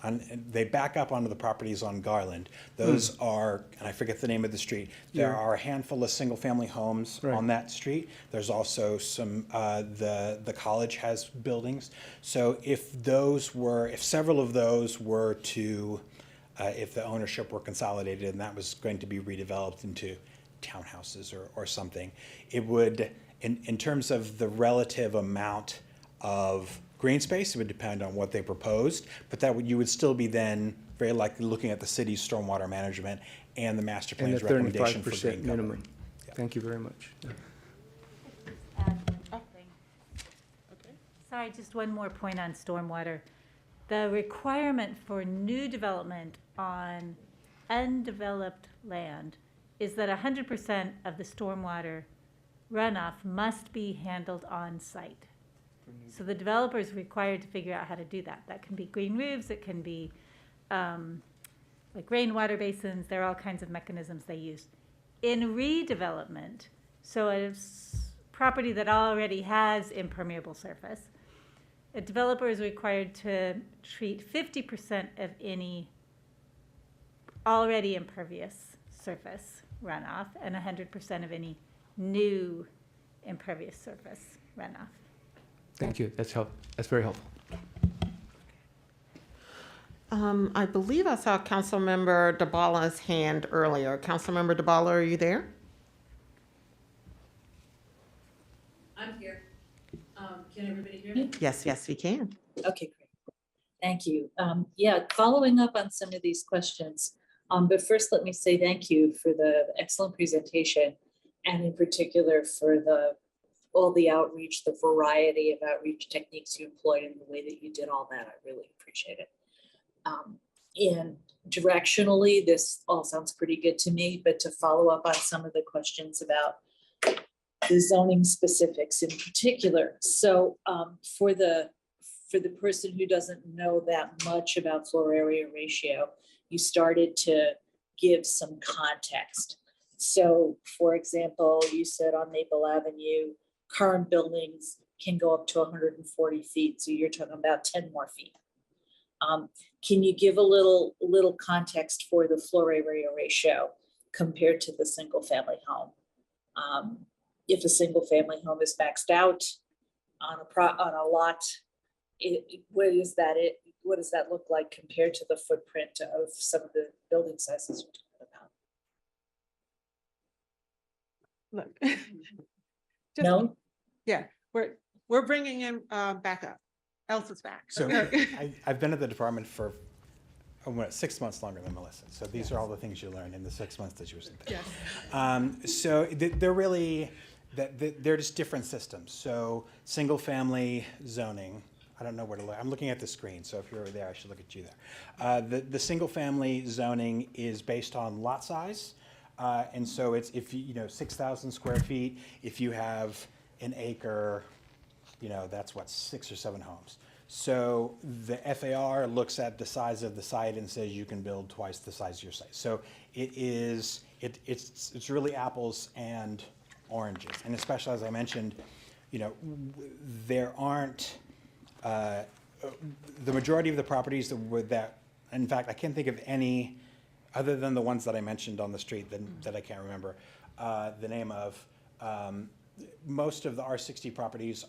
they back up onto the properties on Garland. Those are, and I forget the name of the street, there are a handful of single-family homes on that street. There's also some, the college has buildings. So if several of those were to, if the ownership were consolidated and that was going to be redeveloped into townhouses or something, it would, in terms of the relative amount of green space, it would depend on what they proposed, but you would still be then very likely looking at the city's stormwater management and the master plan's recommendation for green cover. minimum. Thank you very much. Sorry, just one more point on stormwater. The requirement for new development on undeveloped land is that 100% of the stormwater runoff must be handled on site. So the developer is required to figure out how to do that. That can be green roofs, it can be like rainwater basins, there are all kinds of mechanisms they use. In redevelopment, so a property that already has impermeable surface, a developer is required to treat 50% of any already impervious surface runoff and 100% of any new impervious surface runoff. Thank you. That's very helpful. I believe I saw Councilmember DeBala's hand earlier. Councilmember DeBala, are you there? I'm here. Can everybody hear me? Yes, we can. Okay, great. Thank you. Following up on some of these questions, but first let me say thank you for the excellent presentation, and in particular for all the outreach, the variety of outreach techniques you employed and the way that you did all that. I really appreciate it. And directionally, this all sounds pretty good to me, but to follow up on some of the questions about the zoning specifics in particular. So for the person who doesn't know that much about floor area ratio, you started to give some context. So for example, you said on Maple Avenue, current buildings can go up to 140 feet. So you're talking about 10 more feet. Can you give a little context for the floor area ratio compared to the single family home? If a single family home is maxed out on a lot, what is that? what does that look like compared to the footprint of some of the building sizes you're talking about? Look. Just- No? Yeah, we're bringing him backup. Elsa's back. So I've been at the department for 6 months longer than Melissa. So these are all the things you learned in the 6 months that you were there. Yes. So they're really, they're just different systems. So single family zoning, I don't know where to look. I'm looking at the screen. So if you're there, I should look at you there. The single family zoning is based on lot size. And so it's, if you, 6,000 square feet, if you have an acre, that's what, 6 or 7 homes. So the FAR looks at the size of the site and says you can build twice the size of your site. So it's really apples and oranges. And especially, as I mentioned, there aren't, the majority of the properties that, in fact, I can't think of any, other than the ones that I mentioned on the street that I can't remember the name of. Most of the R60 properties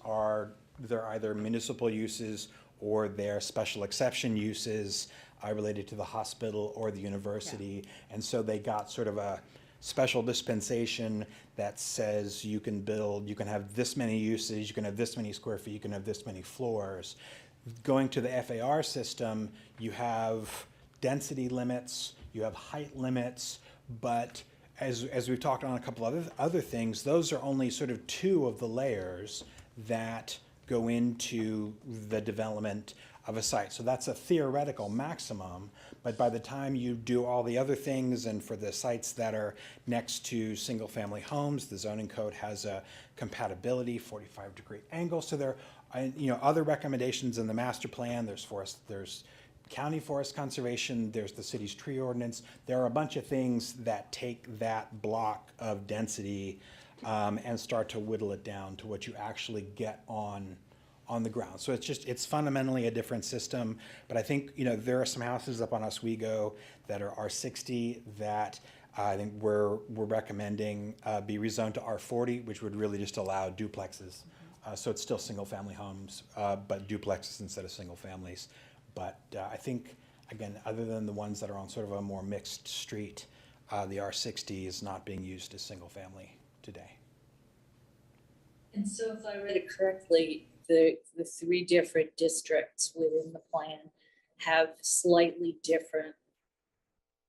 they're either municipal uses or they're special exception uses related to the hospital or the university. Yeah. And so they got sort of a special dispensation that says you can have this many uses, you can have this many square feet, you can have this many floors. Going to the FAR system, you have density limits, you have height limits, but as we've talked on a couple other things, those are only sort of 2 of the layers that go into the development of a site. So that's a theoretical maximum, but by the time you do all the other things, and for the sites that are next to single family homes, the zoning code has a compatibility 45-degree angle. So there are other recommendations in the master plan. There's county forest conservation, there's the city's tree ordinance. There are a bunch of things that take that block of density and start to whittle it down to what you actually get on the ground. So it's fundamentally a different system. But I think, there are some houses up on Oswego that are R60 that I think we're recommending be rezoned to R40, which would really just allow duplexes. So it's still single family homes, but duplexes instead of single families. But I think, again, other than the ones that are on sort of a more mixed street, the R60 is not being used as single family today. And so if I read it correctly, the 3 different districts within the plan have slightly different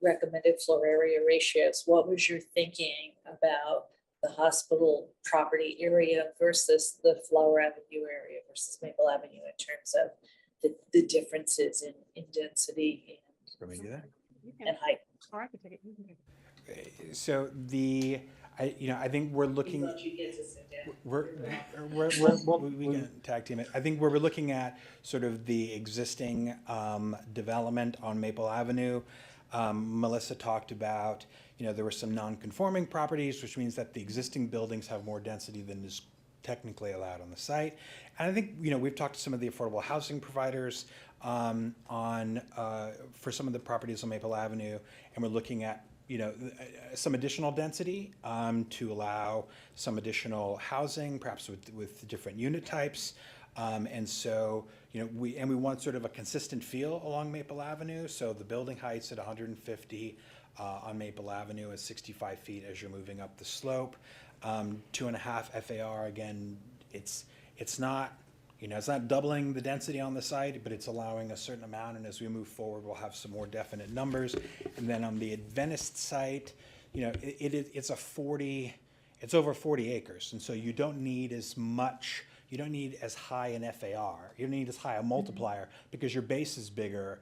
recommended floor area ratios. What was your thinking about the hospital property area versus the Flower Avenue area versus Maple Avenue in terms of the differences in density and height? So I think we're looking. We can tag team it. I think we're looking at sort of the existing development on Maple Avenue. Melissa talked about, there were some non-conforming properties, which means that the existing buildings have more density than is technically allowed on the site. And I think, we've talked to some of the affordable housing providers for some of the properties on Maple Avenue, and we're looking at, some additional density to allow some additional housing, perhaps with different unit types. And so, we want sort of a consistent feel along Maple Avenue. So the building heights at 150 on Maple Avenue is 65 feet as you're moving up the slope. 2.5 FAR, again, it's not, it's not doubling the density on the site, but it's allowing a certain amount. And as we move forward, we'll have some more definite numbers. And then on the Adventist site, it's over 40 acres. And so you don't need as much, you don't need as high an FAR. You don't need as high a multiplier because your base is bigger.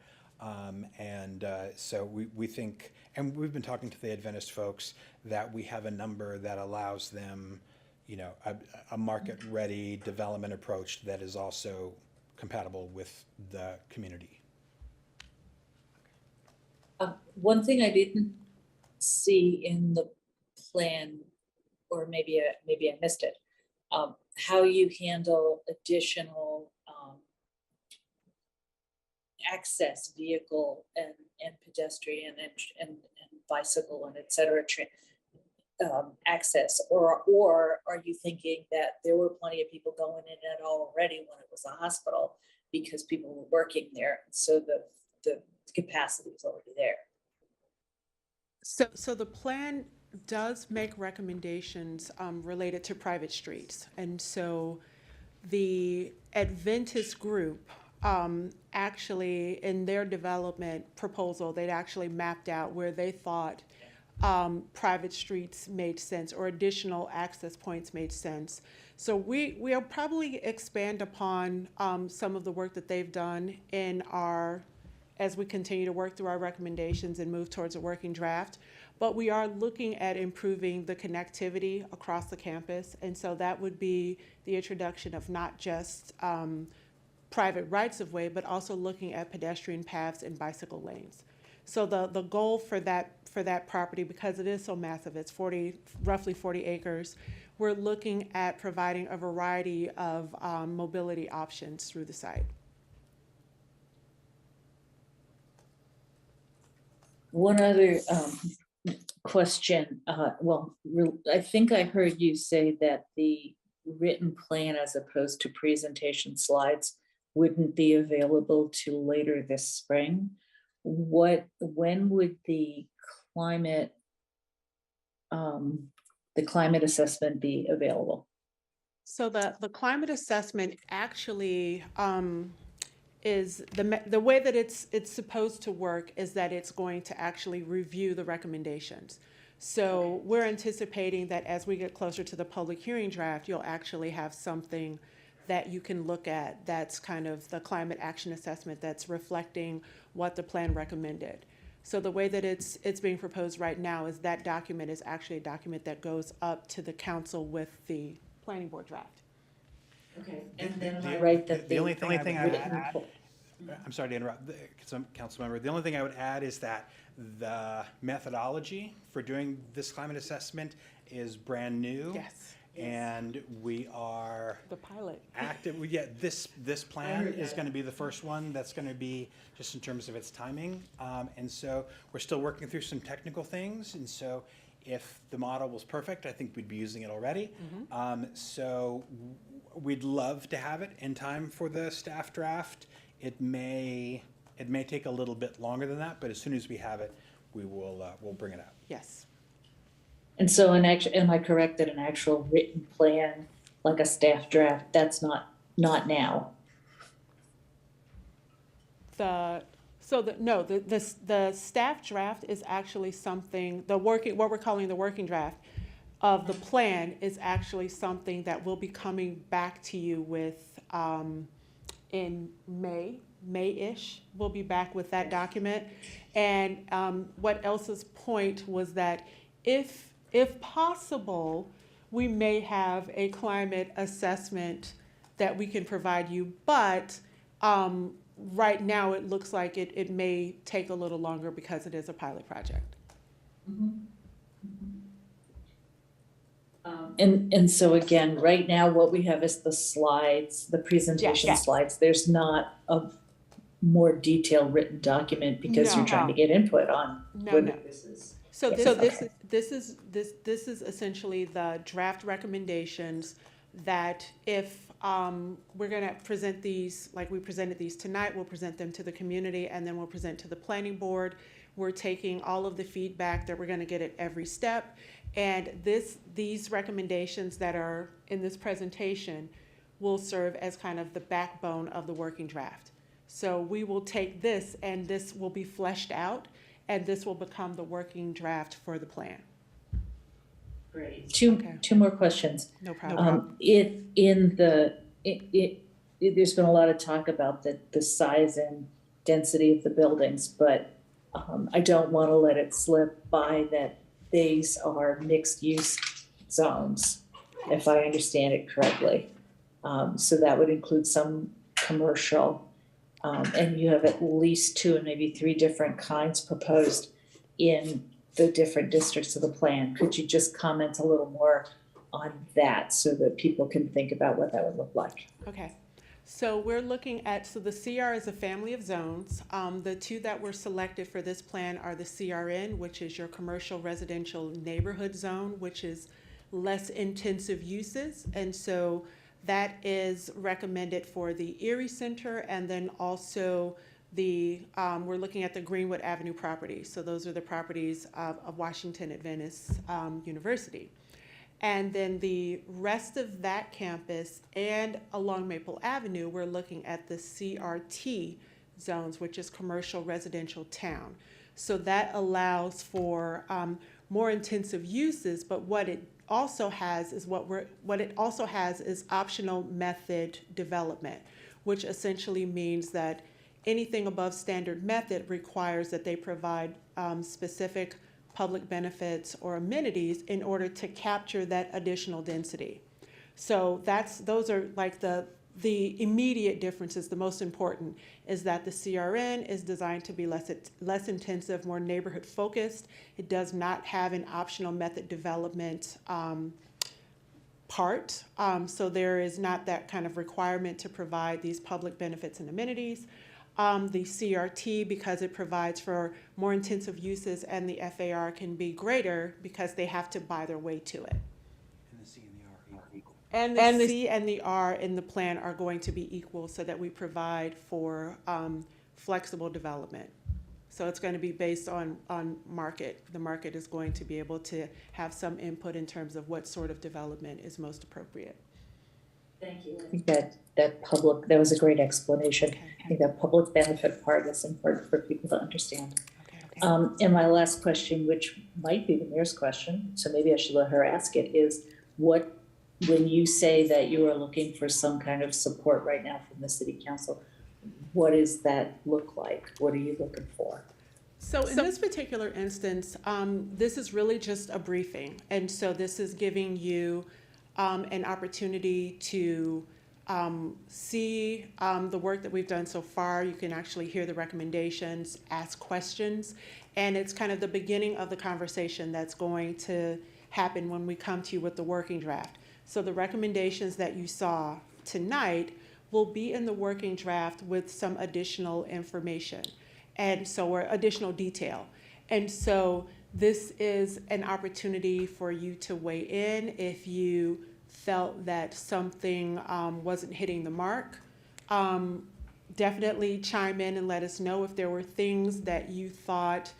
So we think, and we've been talking to the Adventist folks, that we have a number that allows them, a market-ready development approach that is also compatible with the community. One thing I didn't see in the plan, or maybe I missed it, how you handle additional access, vehicle and pedestrian and bicycle and et cetera, access, or are you thinking that there were plenty of people going in and already when it was a hospital because people were working there. So the capacity was already there. So the plan does make recommendations related to private streets. And so the Adventist group actually, in their development proposal, they'd actually mapped out where they thought private streets made sense or additional access points made sense. So we'll probably expand upon some of the work that they've done as we continue to work through our recommendations and move towards a working draft. But we are looking at improving the connectivity across the campus. And so that would be the introduction of not just private rights of way, but also looking at pedestrian paths and bicycle lanes. So the goal for that property, because it is so massive, it's roughly 40 acres, we're looking at providing a variety of mobility options through the site. One other question. I think I heard you say that the written plan as opposed to presentation slides wouldn't be available till later this spring. When would the climate assessment be available? So the climate assessment actually is the way that it's supposed to work is that it's going to actually review the recommendations. So we're anticipating that as we get closer to the public hearing draft, you'll actually have something that you can look at that's kind of the climate action assessment that's reflecting what the plan recommended. So the way that it's being proposed right now is that document is actually a document that goes up to the council with the planning board draft. Okay, and then am I right that the only thing I would add, I'm sorry to interrupt, council member. The only thing I would add is that the methodology for doing this climate assessment is brand new. Yes. And we are The pilot. active. This plan is going to be the first one that's going to be just in terms of its timing. And so we're still working through some technical things. And so if the model was perfect, I think we'd be using it already. So we'd love to have it in time for the staff draft. It may take a little bit longer than that, but as soon as we have it, we'll bring it out. Yes. And so am I correct that an actual written plan, like a staff draft, that's not now? The staff draft is actually something, what we're calling the working draft of the plan is actually something that will be coming back to you with in May-ish. We'll be back with that document. And what Elsa's point was that if possible, we may have a climate assessment that we can provide you, but right now it looks like it may take a little longer because it is a pilot project. And so again, right now, what we have is the slides, the presentation slides. There's not a more detailed written document because you're trying to get input on what this is. So this is essentially the draft recommendations that if we're going to present these, like we presented these tonight, we'll present them to the community and then we'll present to the planning board. We're taking all of the feedback that we're going to get at every step. And these recommendations that are in this presentation will serve as kind of the backbone of the working draft. So we will take this and this will be fleshed out and this will become the working draft for the plan. Great. Two more questions. No problem. There's been a lot of talk about the size and density of the buildings, but I don't want to let it slip by that these are mixed use zones, if I understand it correctly. So that would include some commercial. And you have at least 2 and maybe 3 different kinds proposed in the different districts of the plan. Could you just comment a little more on that so that people can think about what that would look like? Okay. So we're looking at, the CR is a family of zones. The 2 that were selected for this plan are the CRN, which is your commercial residential neighborhood zone, which is less intensive uses. And so that is recommended for the Erie Center, and then also we're looking at the Greenwood Avenue property. So those are the properties of Washington Adventist University. And then the rest of that campus and along Maple Avenue, we're looking at the CRT zones, which is commercial residential town. So that allows for more intensive uses, but what it also has is optional method development, which essentially means that anything above standard method requires that they provide specific public benefits or amenities in order to capture that additional density. So those are like the immediate differences. The most important is that the CRN is designed to be less intensive, more neighborhood focused. It does not have an optional method development part. So there is not that kind of requirement to provide these public benefits and amenities. The CRT, because it provides for more intensive uses, and the FAR can be greater because they have to buy their way to it. And the C and the R are equal. And the C and the R in the plan are going to be equal so that we provide for flexible development. So it's going to be based on market. The market is going to be able to have some input in terms of what sort of development is most appropriate. Thank you. I think that was a great explanation. Okay. I think that public benefit part is important for people to understand. Okay. And my last question, which might be the mayor's question, so maybe I should let her ask it, is when you say that you are looking for some kind of support right now from the city council, what does that look like? What are you looking for? So in this particular instance, this is really just a briefing. And so this is giving you an opportunity to see the work that we've done so far. You can actually hear the recommendations, ask questions, and it's kind of the beginning of the conversation that's going to happen when we come to you with the working draft. So the recommendations that you saw tonight will be in the working draft with some additional information, or additional detail. And so this is an opportunity for you to weigh in if you felt that something wasn't hitting the mark. Definitely chime in and let us know if there were things that you thought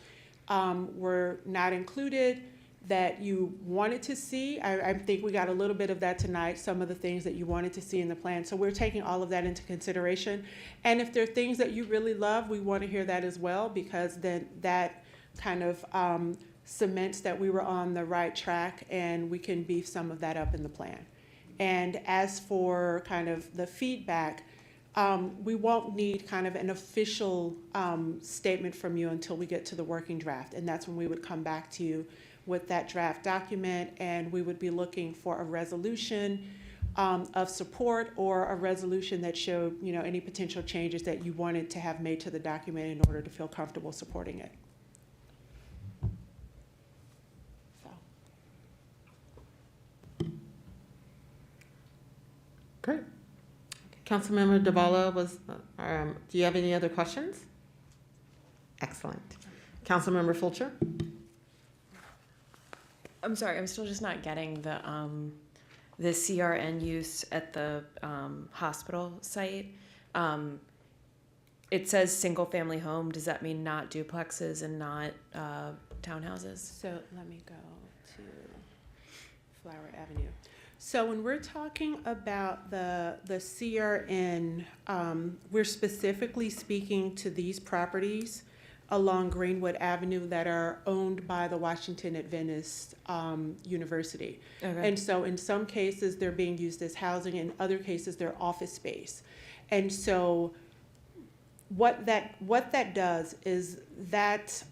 were not included that you wanted to see. I think we got a little bit of that tonight, some of the things that you wanted to see in the plan. So we're taking all of that into consideration. And if there are things that you really love, we want to hear that as well, because then that kind of cements that we were on the right track, and we can beef some of that up in the plan. And as for kind of the feedback, we won't need kind of an official statement from you until we get to the working draft. And that's when we would come back to you with that draft document, and we would be looking for a resolution of support, or a resolution that showed, any potential changes that you wanted to have made to the document in order to feel comfortable supporting it. Great. Councilmember Duvall do you have any other questions? Excellent. Councilmember Fulcher? I'm sorry, I'm still just not getting the CRN use at the hospital site. It says single-family home. Does that mean not duplexes and not townhouses? So let me go to Flower Avenue. So when we're talking about the CRN, we're specifically speaking to these properties along Greenwood Avenue that are owned by the Washington Adventist University. Okay. And so in some cases, they're being used as housing. In other cases, they're office space. And so what that does is that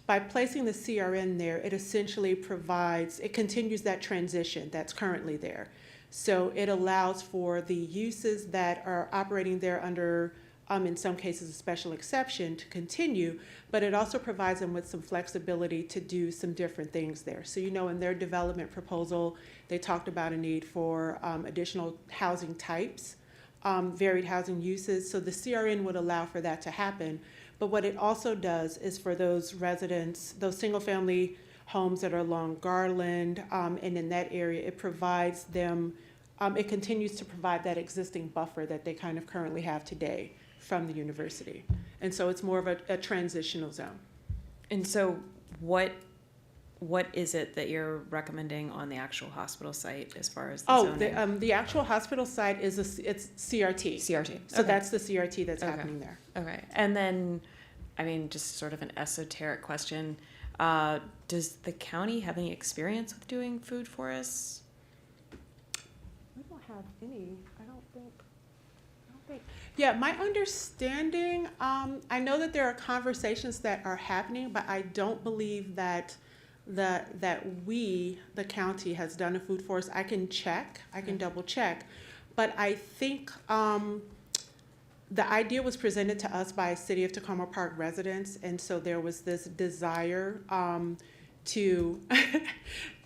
by placing the CRN there, it essentially continues that transition that's currently there. So it allows for the uses that are operating there under, in some cases, a special exception to continue, but it also provides them with some flexibility to do some different things there. So, in their development proposal, they talked about a need for additional housing types, varied housing uses. So the CRN would allow for that to happen. But what it also does is for those residents, those single-family homes that are along Garland and in that area, it provides them it continues to provide that existing buffer that they kind of currently have today from the university. And so it's more of a transitional zone. And so what is it that you're recommending on the actual hospital site as far as the zoning? The actual hospital site is it's CRT. CRT. So Okay. that's the CRT that's Okay. happening there. Okay. And then, I mean, just sort of an esoteric question. Does the county have any experience with doing food forests? We don't have any, I don't think. Yeah, my understanding, I know that there are conversations that are happening, but I don't believe that we, the county, has done a food forest. I can check, I can double check, but I think the idea was presented to us by City of Tacoma Park residents, and so there was this desire to,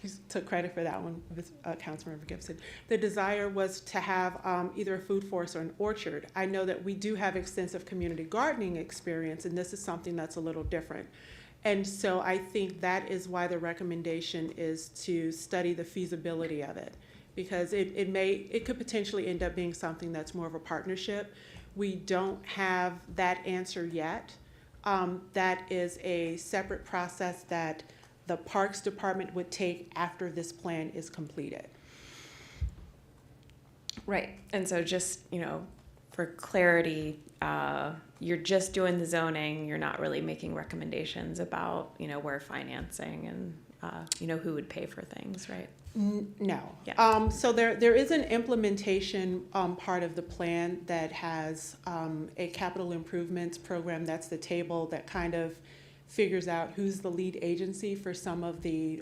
he took credit for that one, Councilmember Gibson. The desire was to have either a food forest or an orchard. I know that we do have extensive community gardening experience, and this is something that's a little different. And so I think that is why the recommendation is to study the feasibility of it, because it could potentially end up being something that's more of a partnership. We don't have that answer yet. That is a separate process that the Parks Department would take after this plan is completed. Right. And so just, for clarity, you're just doing the zoning. You're not really making recommendations about, where financing and, who would pay for things, right? No. Yeah. So there is an implementation part of the plan that has a capital improvements program. That's the table that kind of figures out who's the lead agency for some of the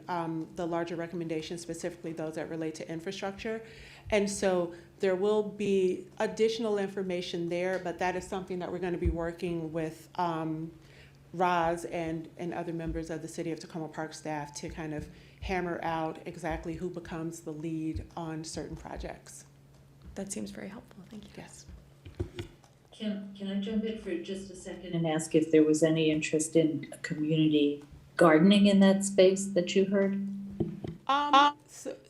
larger recommendations, specifically those that relate to infrastructure. And so there will be additional information there, but that is something that we're going to be working with Roz and other members of the City of Tacoma Park staff to kind of hammer out exactly who becomes the lead on certain projects. That seems very helpful. Thank you. Yes. Can I jump in for just a second and ask if there was any interest in community gardening in that space that you heard?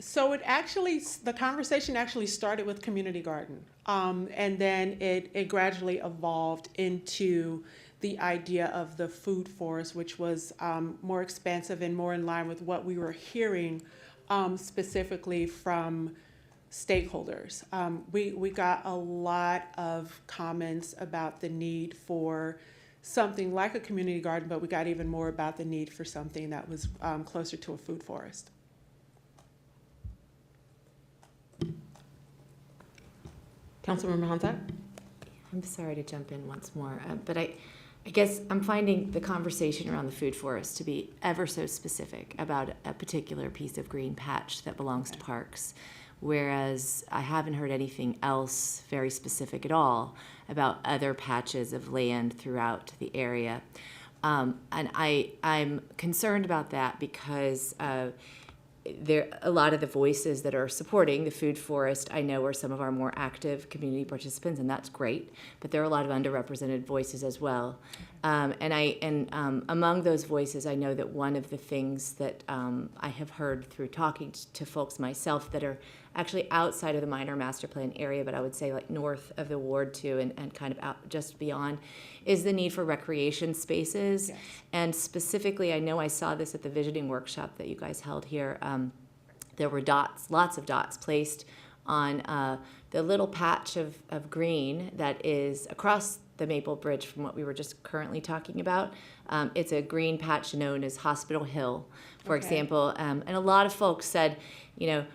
So it actually, the conversation actually started with community garden. And then it gradually evolved into the idea of the food forest, which was more expansive and more in line with what we were hearing specifically from stakeholders. We got a lot of comments about the need for something like a community garden, but we got even more about the need for something that was closer to a food forest. Councilmember Honzak? I'm sorry to jump in once more, but I guess I'm finding the conversation around the food forest to be ever so specific about a particular piece of green patch that belongs to parks, whereas I haven't heard anything else very specific at all about other patches of land throughout the area. And I'm concerned about that because there a lot of the voices that are supporting the food forest I know are some of our more active community participants, and that's great, but there are a lot of underrepresented voices as well. And among those voices, I know that one of the things that I have heard through talking to folks myself that are actually outside of the minor master plan area, but I would say like north of the ward too, and kind of out just beyond, is the need for recreation spaces. Yes. And specifically, I know I saw this at the visioning workshop that you guys held here. There were dots, lots of dots placed on the little patch of green that is across the Maple Bridge from what we were just currently talking about. It's a green patch known as Hospital Hill, for Okay. example. And a lot of folks said,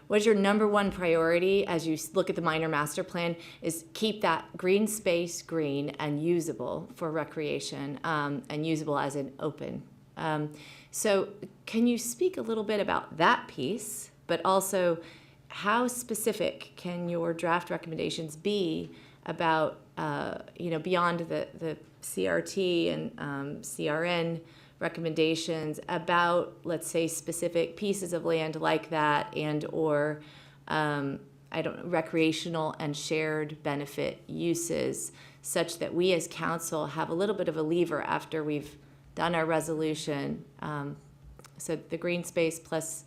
what's your number one priority as you look at the minor master plan is keep that green space green and usable for recreation, and usable as an open. So can you speak a little bit about that piece, but also how specific can your draft recommendations be about, beyond the CRT and CRN recommendations about, let's say, specific pieces of land like that and or recreational and shared benefit uses, such that we as council have a little bit of a lever after we've done our resolution. So the green space plus,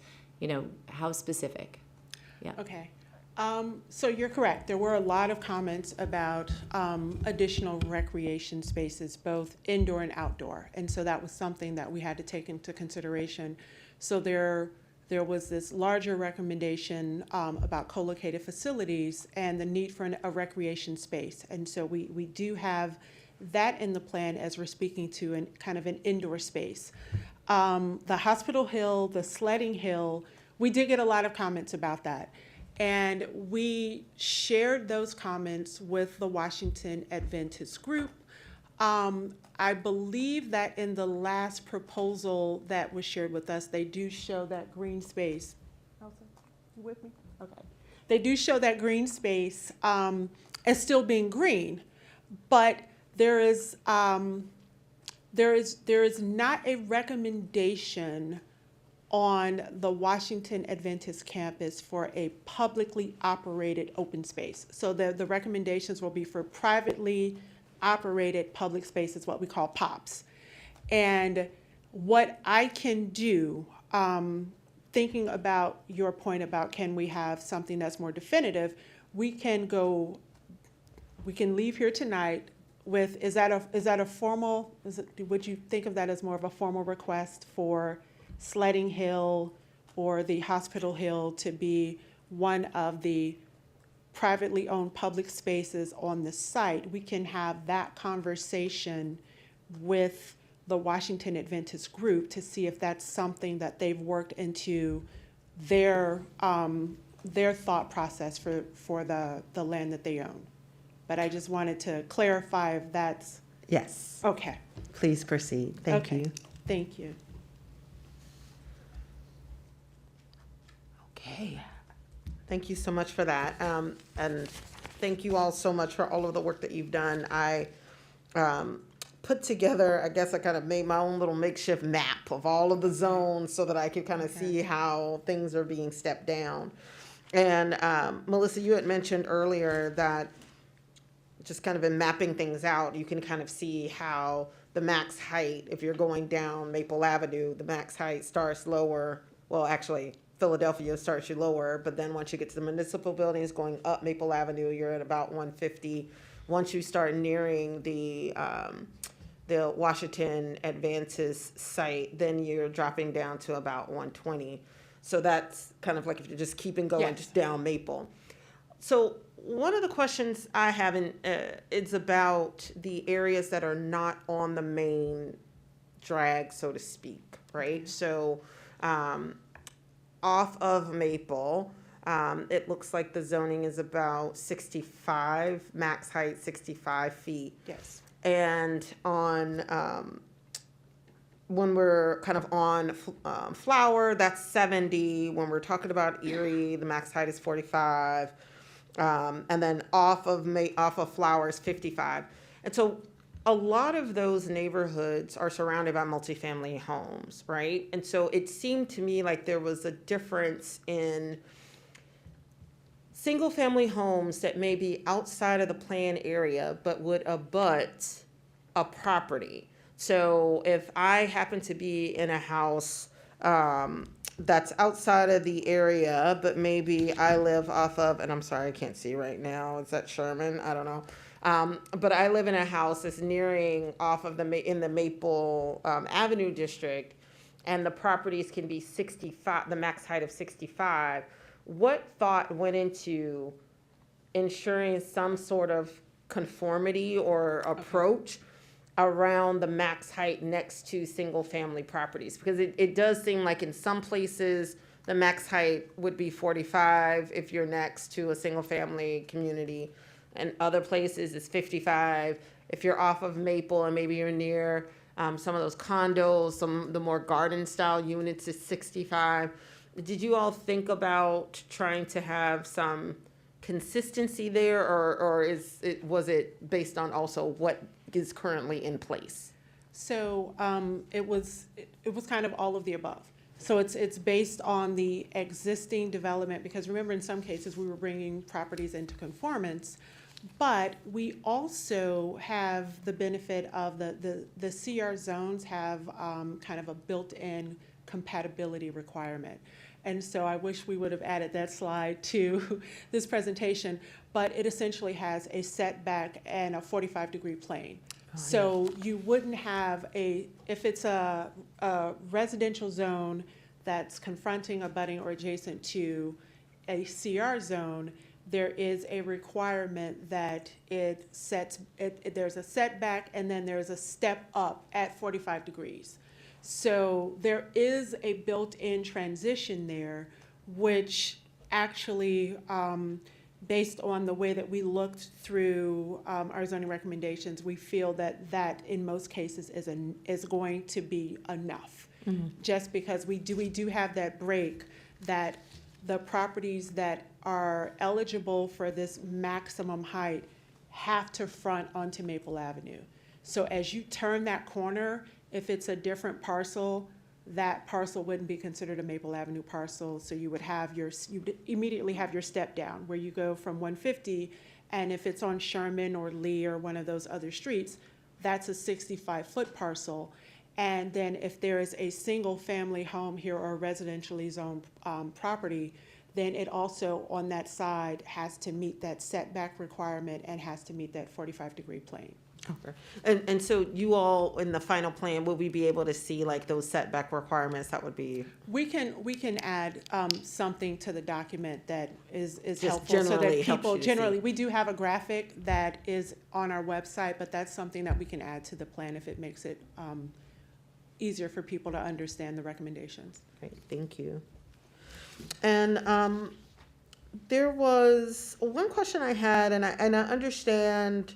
how specific? Yeah. Okay. So you're correct. There were a lot of comments about additional recreation spaces, both indoor and outdoor. And so that was something that we had to take into consideration. So there was this larger recommendation about co-located facilities and the need for a recreation space. And so we do have that in the plan as we're speaking to kind of an indoor space. The Hospital Hill, the sledding hill, we did get a lot of comments about that. And we shared those comments with the Washington Adventist group. I believe that in the last proposal that was shared with us, they do show that green space. Elsa, you with me? Okay. They do show that green space as still being green, but there is not a recommendation on the Washington Adventist campus for a publicly operated open space. So the recommendations will be for privately operated public spaces, what we call POPs. And what I can do, thinking about your point about can we have something that's more definitive, we can leave here tonight with, would you think of that as more of a formal request for Sledding Hill or the Hospital Hill to be one of the privately owned public spaces on the site? We can have that conversation with the Washington Adventist group to see if that's something that they've worked into their thought process for the land that they own. But I just wanted to clarify if that's. Yes. Okay. Please proceed. Thank you. Thank you. Okay. Thank you so much for that. And thank you all so much for all of the work that you've done. I put together, I guess I kind of made my own little makeshift map of all of the zones so that I could kind of see how things are being stepped down. And Melissa, you had mentioned earlier that just kind of in mapping things out, you can kind of see how the max height, if you're going down Maple Avenue, the max height starts lower. Well, actually, Philadelphia starts you lower, but then once you get to the municipal buildings going up Maple Avenue, you're at about 150. Once you start nearing the Washington Adventist site, then you're dropping down to about 120. So that's kind of like if you're just keeping going just down Maple. So one of the questions I have is about the areas that are not on the main drag, so to speak, right? So off of Maple, it looks like the zoning is about 65, max height 65 feet. Yes. And on, when we're kind of on Flower, that's 70. When we're talking about Erie, the max height is 45. And then off of Flower is 55. And so a lot of those neighborhoods are surrounded by multifamily homes, right? And so it seemed to me like there was a difference in single-family homes that may be outside of the plan area but would abut a property. So if I happen to be in a house that's outside of the area, but maybe I live off of, and I'm sorry, I can't see right now. Is that Sherman? I don't know. But I live in a house that's nearing off of in the Maple Avenue district, and the properties can be 65, the max height of 65. What thought went into ensuring some sort of conformity or approach around the max height next to single family properties? Because it does seem like in some places the max height would be 45 if you're next to a single family community, and other places it's 55 if you're off of Maple and maybe you're near some of those condos, the more garden style units is 65. Did you all think about trying to have some consistency there, or was it based on also what is currently in place? So it was kind of all of the above. So it's based on the existing development, because remember, in some cases we were bringing properties into conformance, but we also have the benefit of the CR zones have kind of a built-in compatibility requirement. And so I wish we would have added that slide to this presentation, but it essentially has a setback and a 45-degree plane. So you wouldn't have if it's a residential zone that's confronting, abutting, or adjacent to a CR zone, there is a requirement that there's a setback and then there's a step up at 45 degrees. So there is a built-in transition there, which actually, based on the way that we looked through our zoning recommendations, we feel that in most cases is going to be enough. Just because we do have that break that the properties that are eligible for this maximum height have to front onto Maple Avenue. So as you turn that corner, if it's a different parcel, that parcel wouldn't be considered a Maple Avenue parcel. So you would immediately have your step down where you go from 150, and if it's on Sherman or Lee or one of those other streets, that's a 65-foot parcel. And then if there is a single family home here or a residentially zoned property, then it also on that side has to meet that setback requirement and has to meet that 45-degree plane. Okay. And so you all, in the final plan, will we be able to see like those setback requirements? That would be. We can add something to the document that is Just helpful so that generally helps people, you to see. we do have a graphic that is on our website, but that's something that we can add to the plan if it makes it easier for people to understand the recommendations. Great, thank you. And there was one question I had, and I understand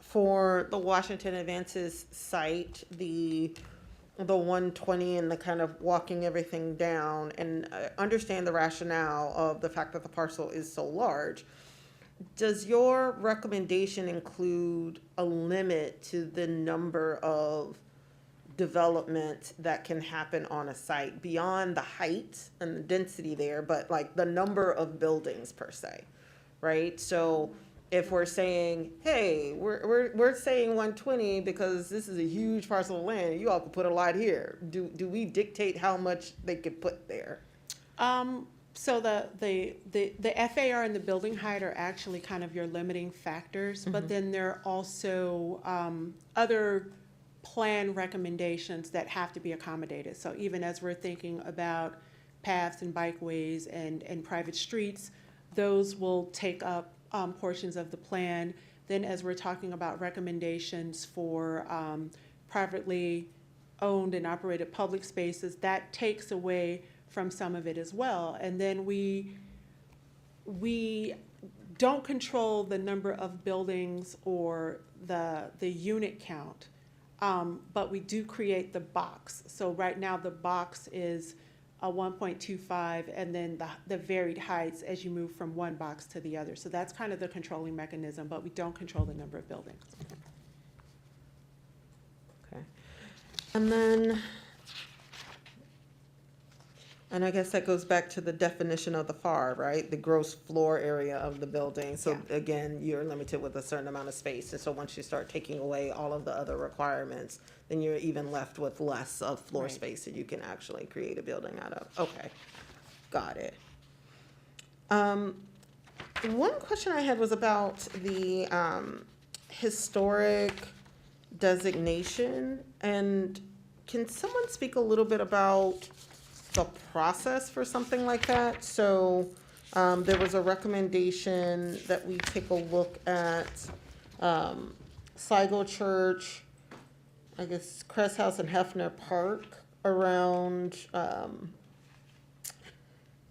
for the Washington Advances site, the 120 and the kind of walking everything down, and I understand the rationale of the fact that the parcel is so large. Does your recommendation include a limit to the number of development that can happen on a site beyond the height and the density there, but like the number of buildings per se, right? So if we're saying, hey, we're saying 120 because this is a huge parcel of land, you all could put a lot here. Do we dictate how much they could put there? So the FAR and the building height are actually kind of your limiting factors, but then there are also other plan recommendations that have to be accommodated. So even as we're thinking about paths and bikeways and private streets, those will take up portions of the plan. Then as we're talking about recommendations for privately owned and operated public spaces, that takes away from some of it as well. And then we don't control the number of buildings or the unit count. But we do create the box. So right now the box is a 1.25 and then the varied heights as you move from one box to the other. So that's kind of the controlling mechanism, but we don't control the number of buildings. Okay. And then, and I guess that goes back to the definition of the FAR, right? The gross floor area of the building. So again, you're limited with a certain amount of space. And so once you start taking away all of the other requirements, then you're even left with less of floor space that you can actually create a building out of. Okay, got it. One question I had was about the historic designation. And can someone speak a little bit about the process for something like that? So there was a recommendation that we take a look at Sligo Church, I guess Crest House and Hefner Park around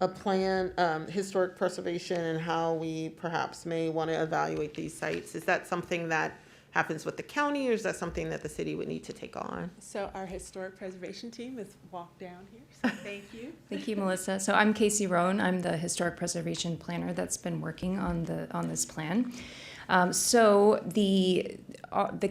a plan, historic preservation and how we perhaps may want to evaluate these sites. Is that something that happens with the county, or is that something that the city would need to take on? So our historic preservation team is walked down here, so thank you. Thank you, Melissa. So I'm Casey Roan. I'm the historic preservation planner that's been working on this plan. So the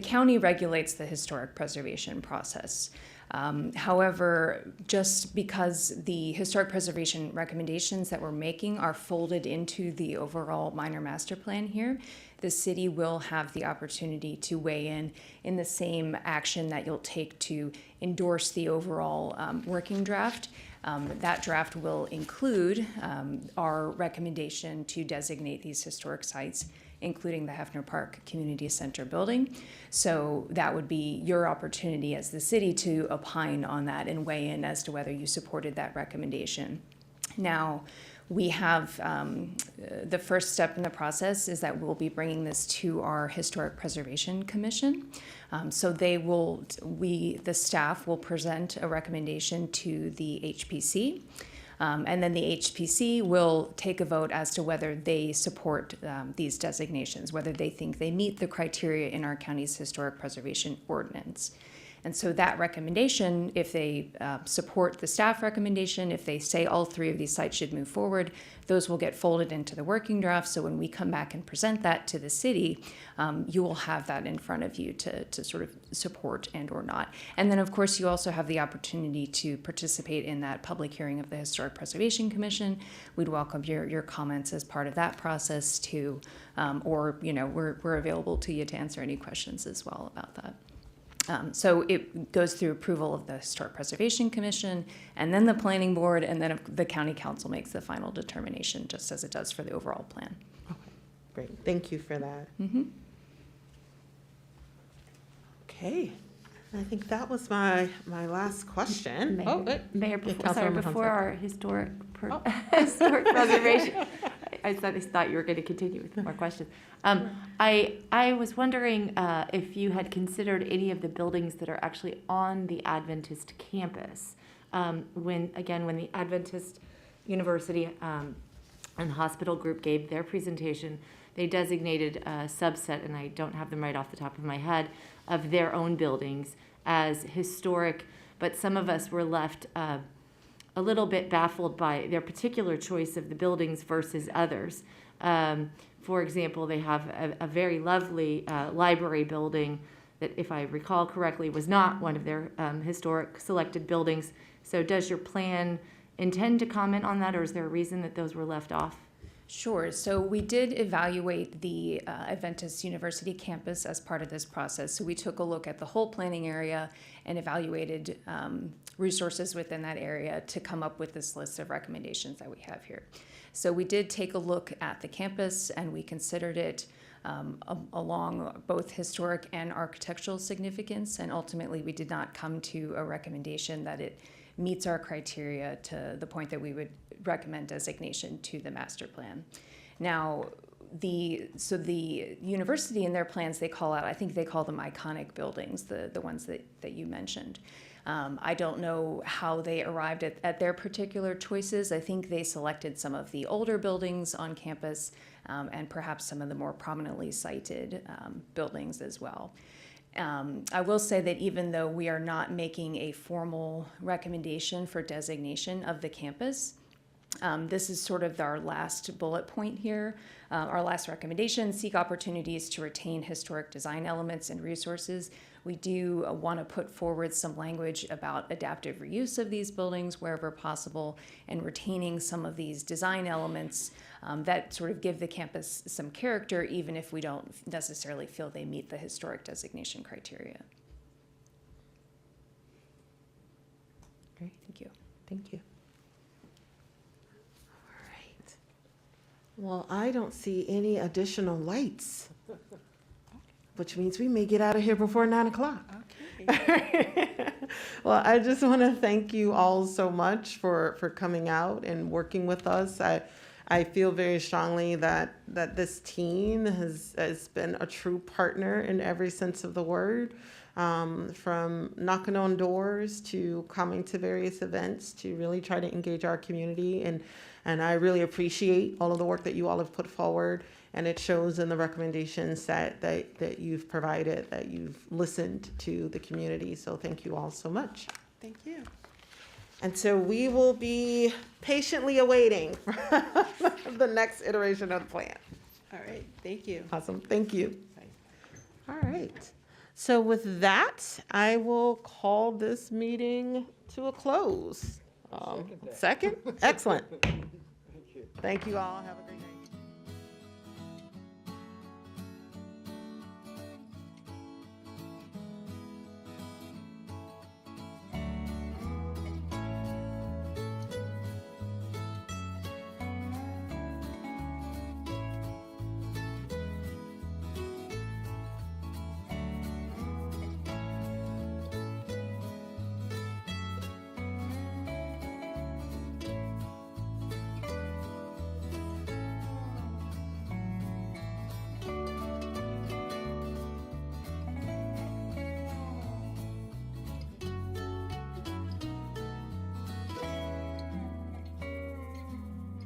county regulates the historic preservation process. However, just because the historic preservation recommendations that we're making are folded into the overall minor master plan here, the city will have the opportunity to weigh in the same action that you'll take to endorse the overall working draft. That draft will include our recommendation to designate these historic sites, including the Hefner Park Community Center building. So that would be your opportunity as the city to opine on that and weigh in as to whether you supported that recommendation. Now, we have the first step in the process is that we'll be bringing this to our Historic Preservation Commission. So the staff will present a recommendation to the HPC. And then the HPC will take a vote as to whether they support these designations, whether they think they meet the criteria in our county's historic preservation ordinance. And so that recommendation, if they support the staff recommendation, if they say all three of these sites should move forward, those will get folded into the working draft. So when we come back and present that to the city, you will have that in front of you to sort of support and or not. And then, of course, you also have the opportunity to participate in that public hearing of the Historic Preservation Commission. We'd welcome your comments as part of that process too, or we're available to you to answer any questions as well about that. So it goes through approval of the Historic Preservation Commission, and then the Planning Board, and then the County Council makes the final determination, just as it does for the overall plan. Great, thank you for that. Mm-hmm. Okay, I think that was my last question. Mayor, before Councilwoman our historic preservation, I thought you were going to continue with more questions. I was wondering if you had considered any of the buildings that are actually on the Adventist campus. When the Adventist University and Hospital Group gave their presentation, they designated a subset, and I don't have them right off the top of my head, of their own buildings as historic, but some of us were left a little bit baffled by their particular choice of the buildings versus others. For example, they have a very lovely library building that, if I recall correctly, was not one of their historic selected buildings. So does your plan intend to comment on that, or is there a reason that those were left off? Sure. So we did evaluate the Adventist University campus as part of this process. So we took a look at the whole planning area and evaluated resources within that area to come up with this list of recommendations that we have here. So we did take a look at the campus, and we considered it along both historic and architectural significance, and ultimately we did not come to a recommendation that it meets our criteria to the point that we would recommend designation to the master plan. Now, the university in their plans, they call out, I think they call them iconic buildings, the ones that you mentioned. I don't know how they arrived at their particular choices. I think they selected some of the older buildings on campus and perhaps some of the more prominently cited buildings as well. I will say that even though we are not making a formal recommendation for designation of the campus, this is sort of our last bullet point here. Our last recommendation: seek opportunities to retain historic design elements and resources. We do want to put forward some language about adaptive reuse of these buildings wherever possible, and retaining some of these design elements that sort of give the campus some character, even if we don't necessarily feel they meet the historic designation criteria. Great, Thank you. thank you. All right. Well, I don't see any additional lights, which means we may get out of here before 9 o'clock. Okay. Well, I just want to thank you all so much for coming out and working with us. I feel very strongly that this team has been a true partner in every sense of the word, from knocking on doors to coming to various events to really try to engage our community. And I really appreciate all of the work that you all have put forward. And it shows in the recommendations that you've provided, that you've listened to the community. So thank you all so much. Thank you. And so we will be patiently awaiting the next iteration of the plan. All right, thank you. Awesome, thank you. All right. So with that, I will call this meeting to a close. Second? Excellent. Thank you all. Have a great night.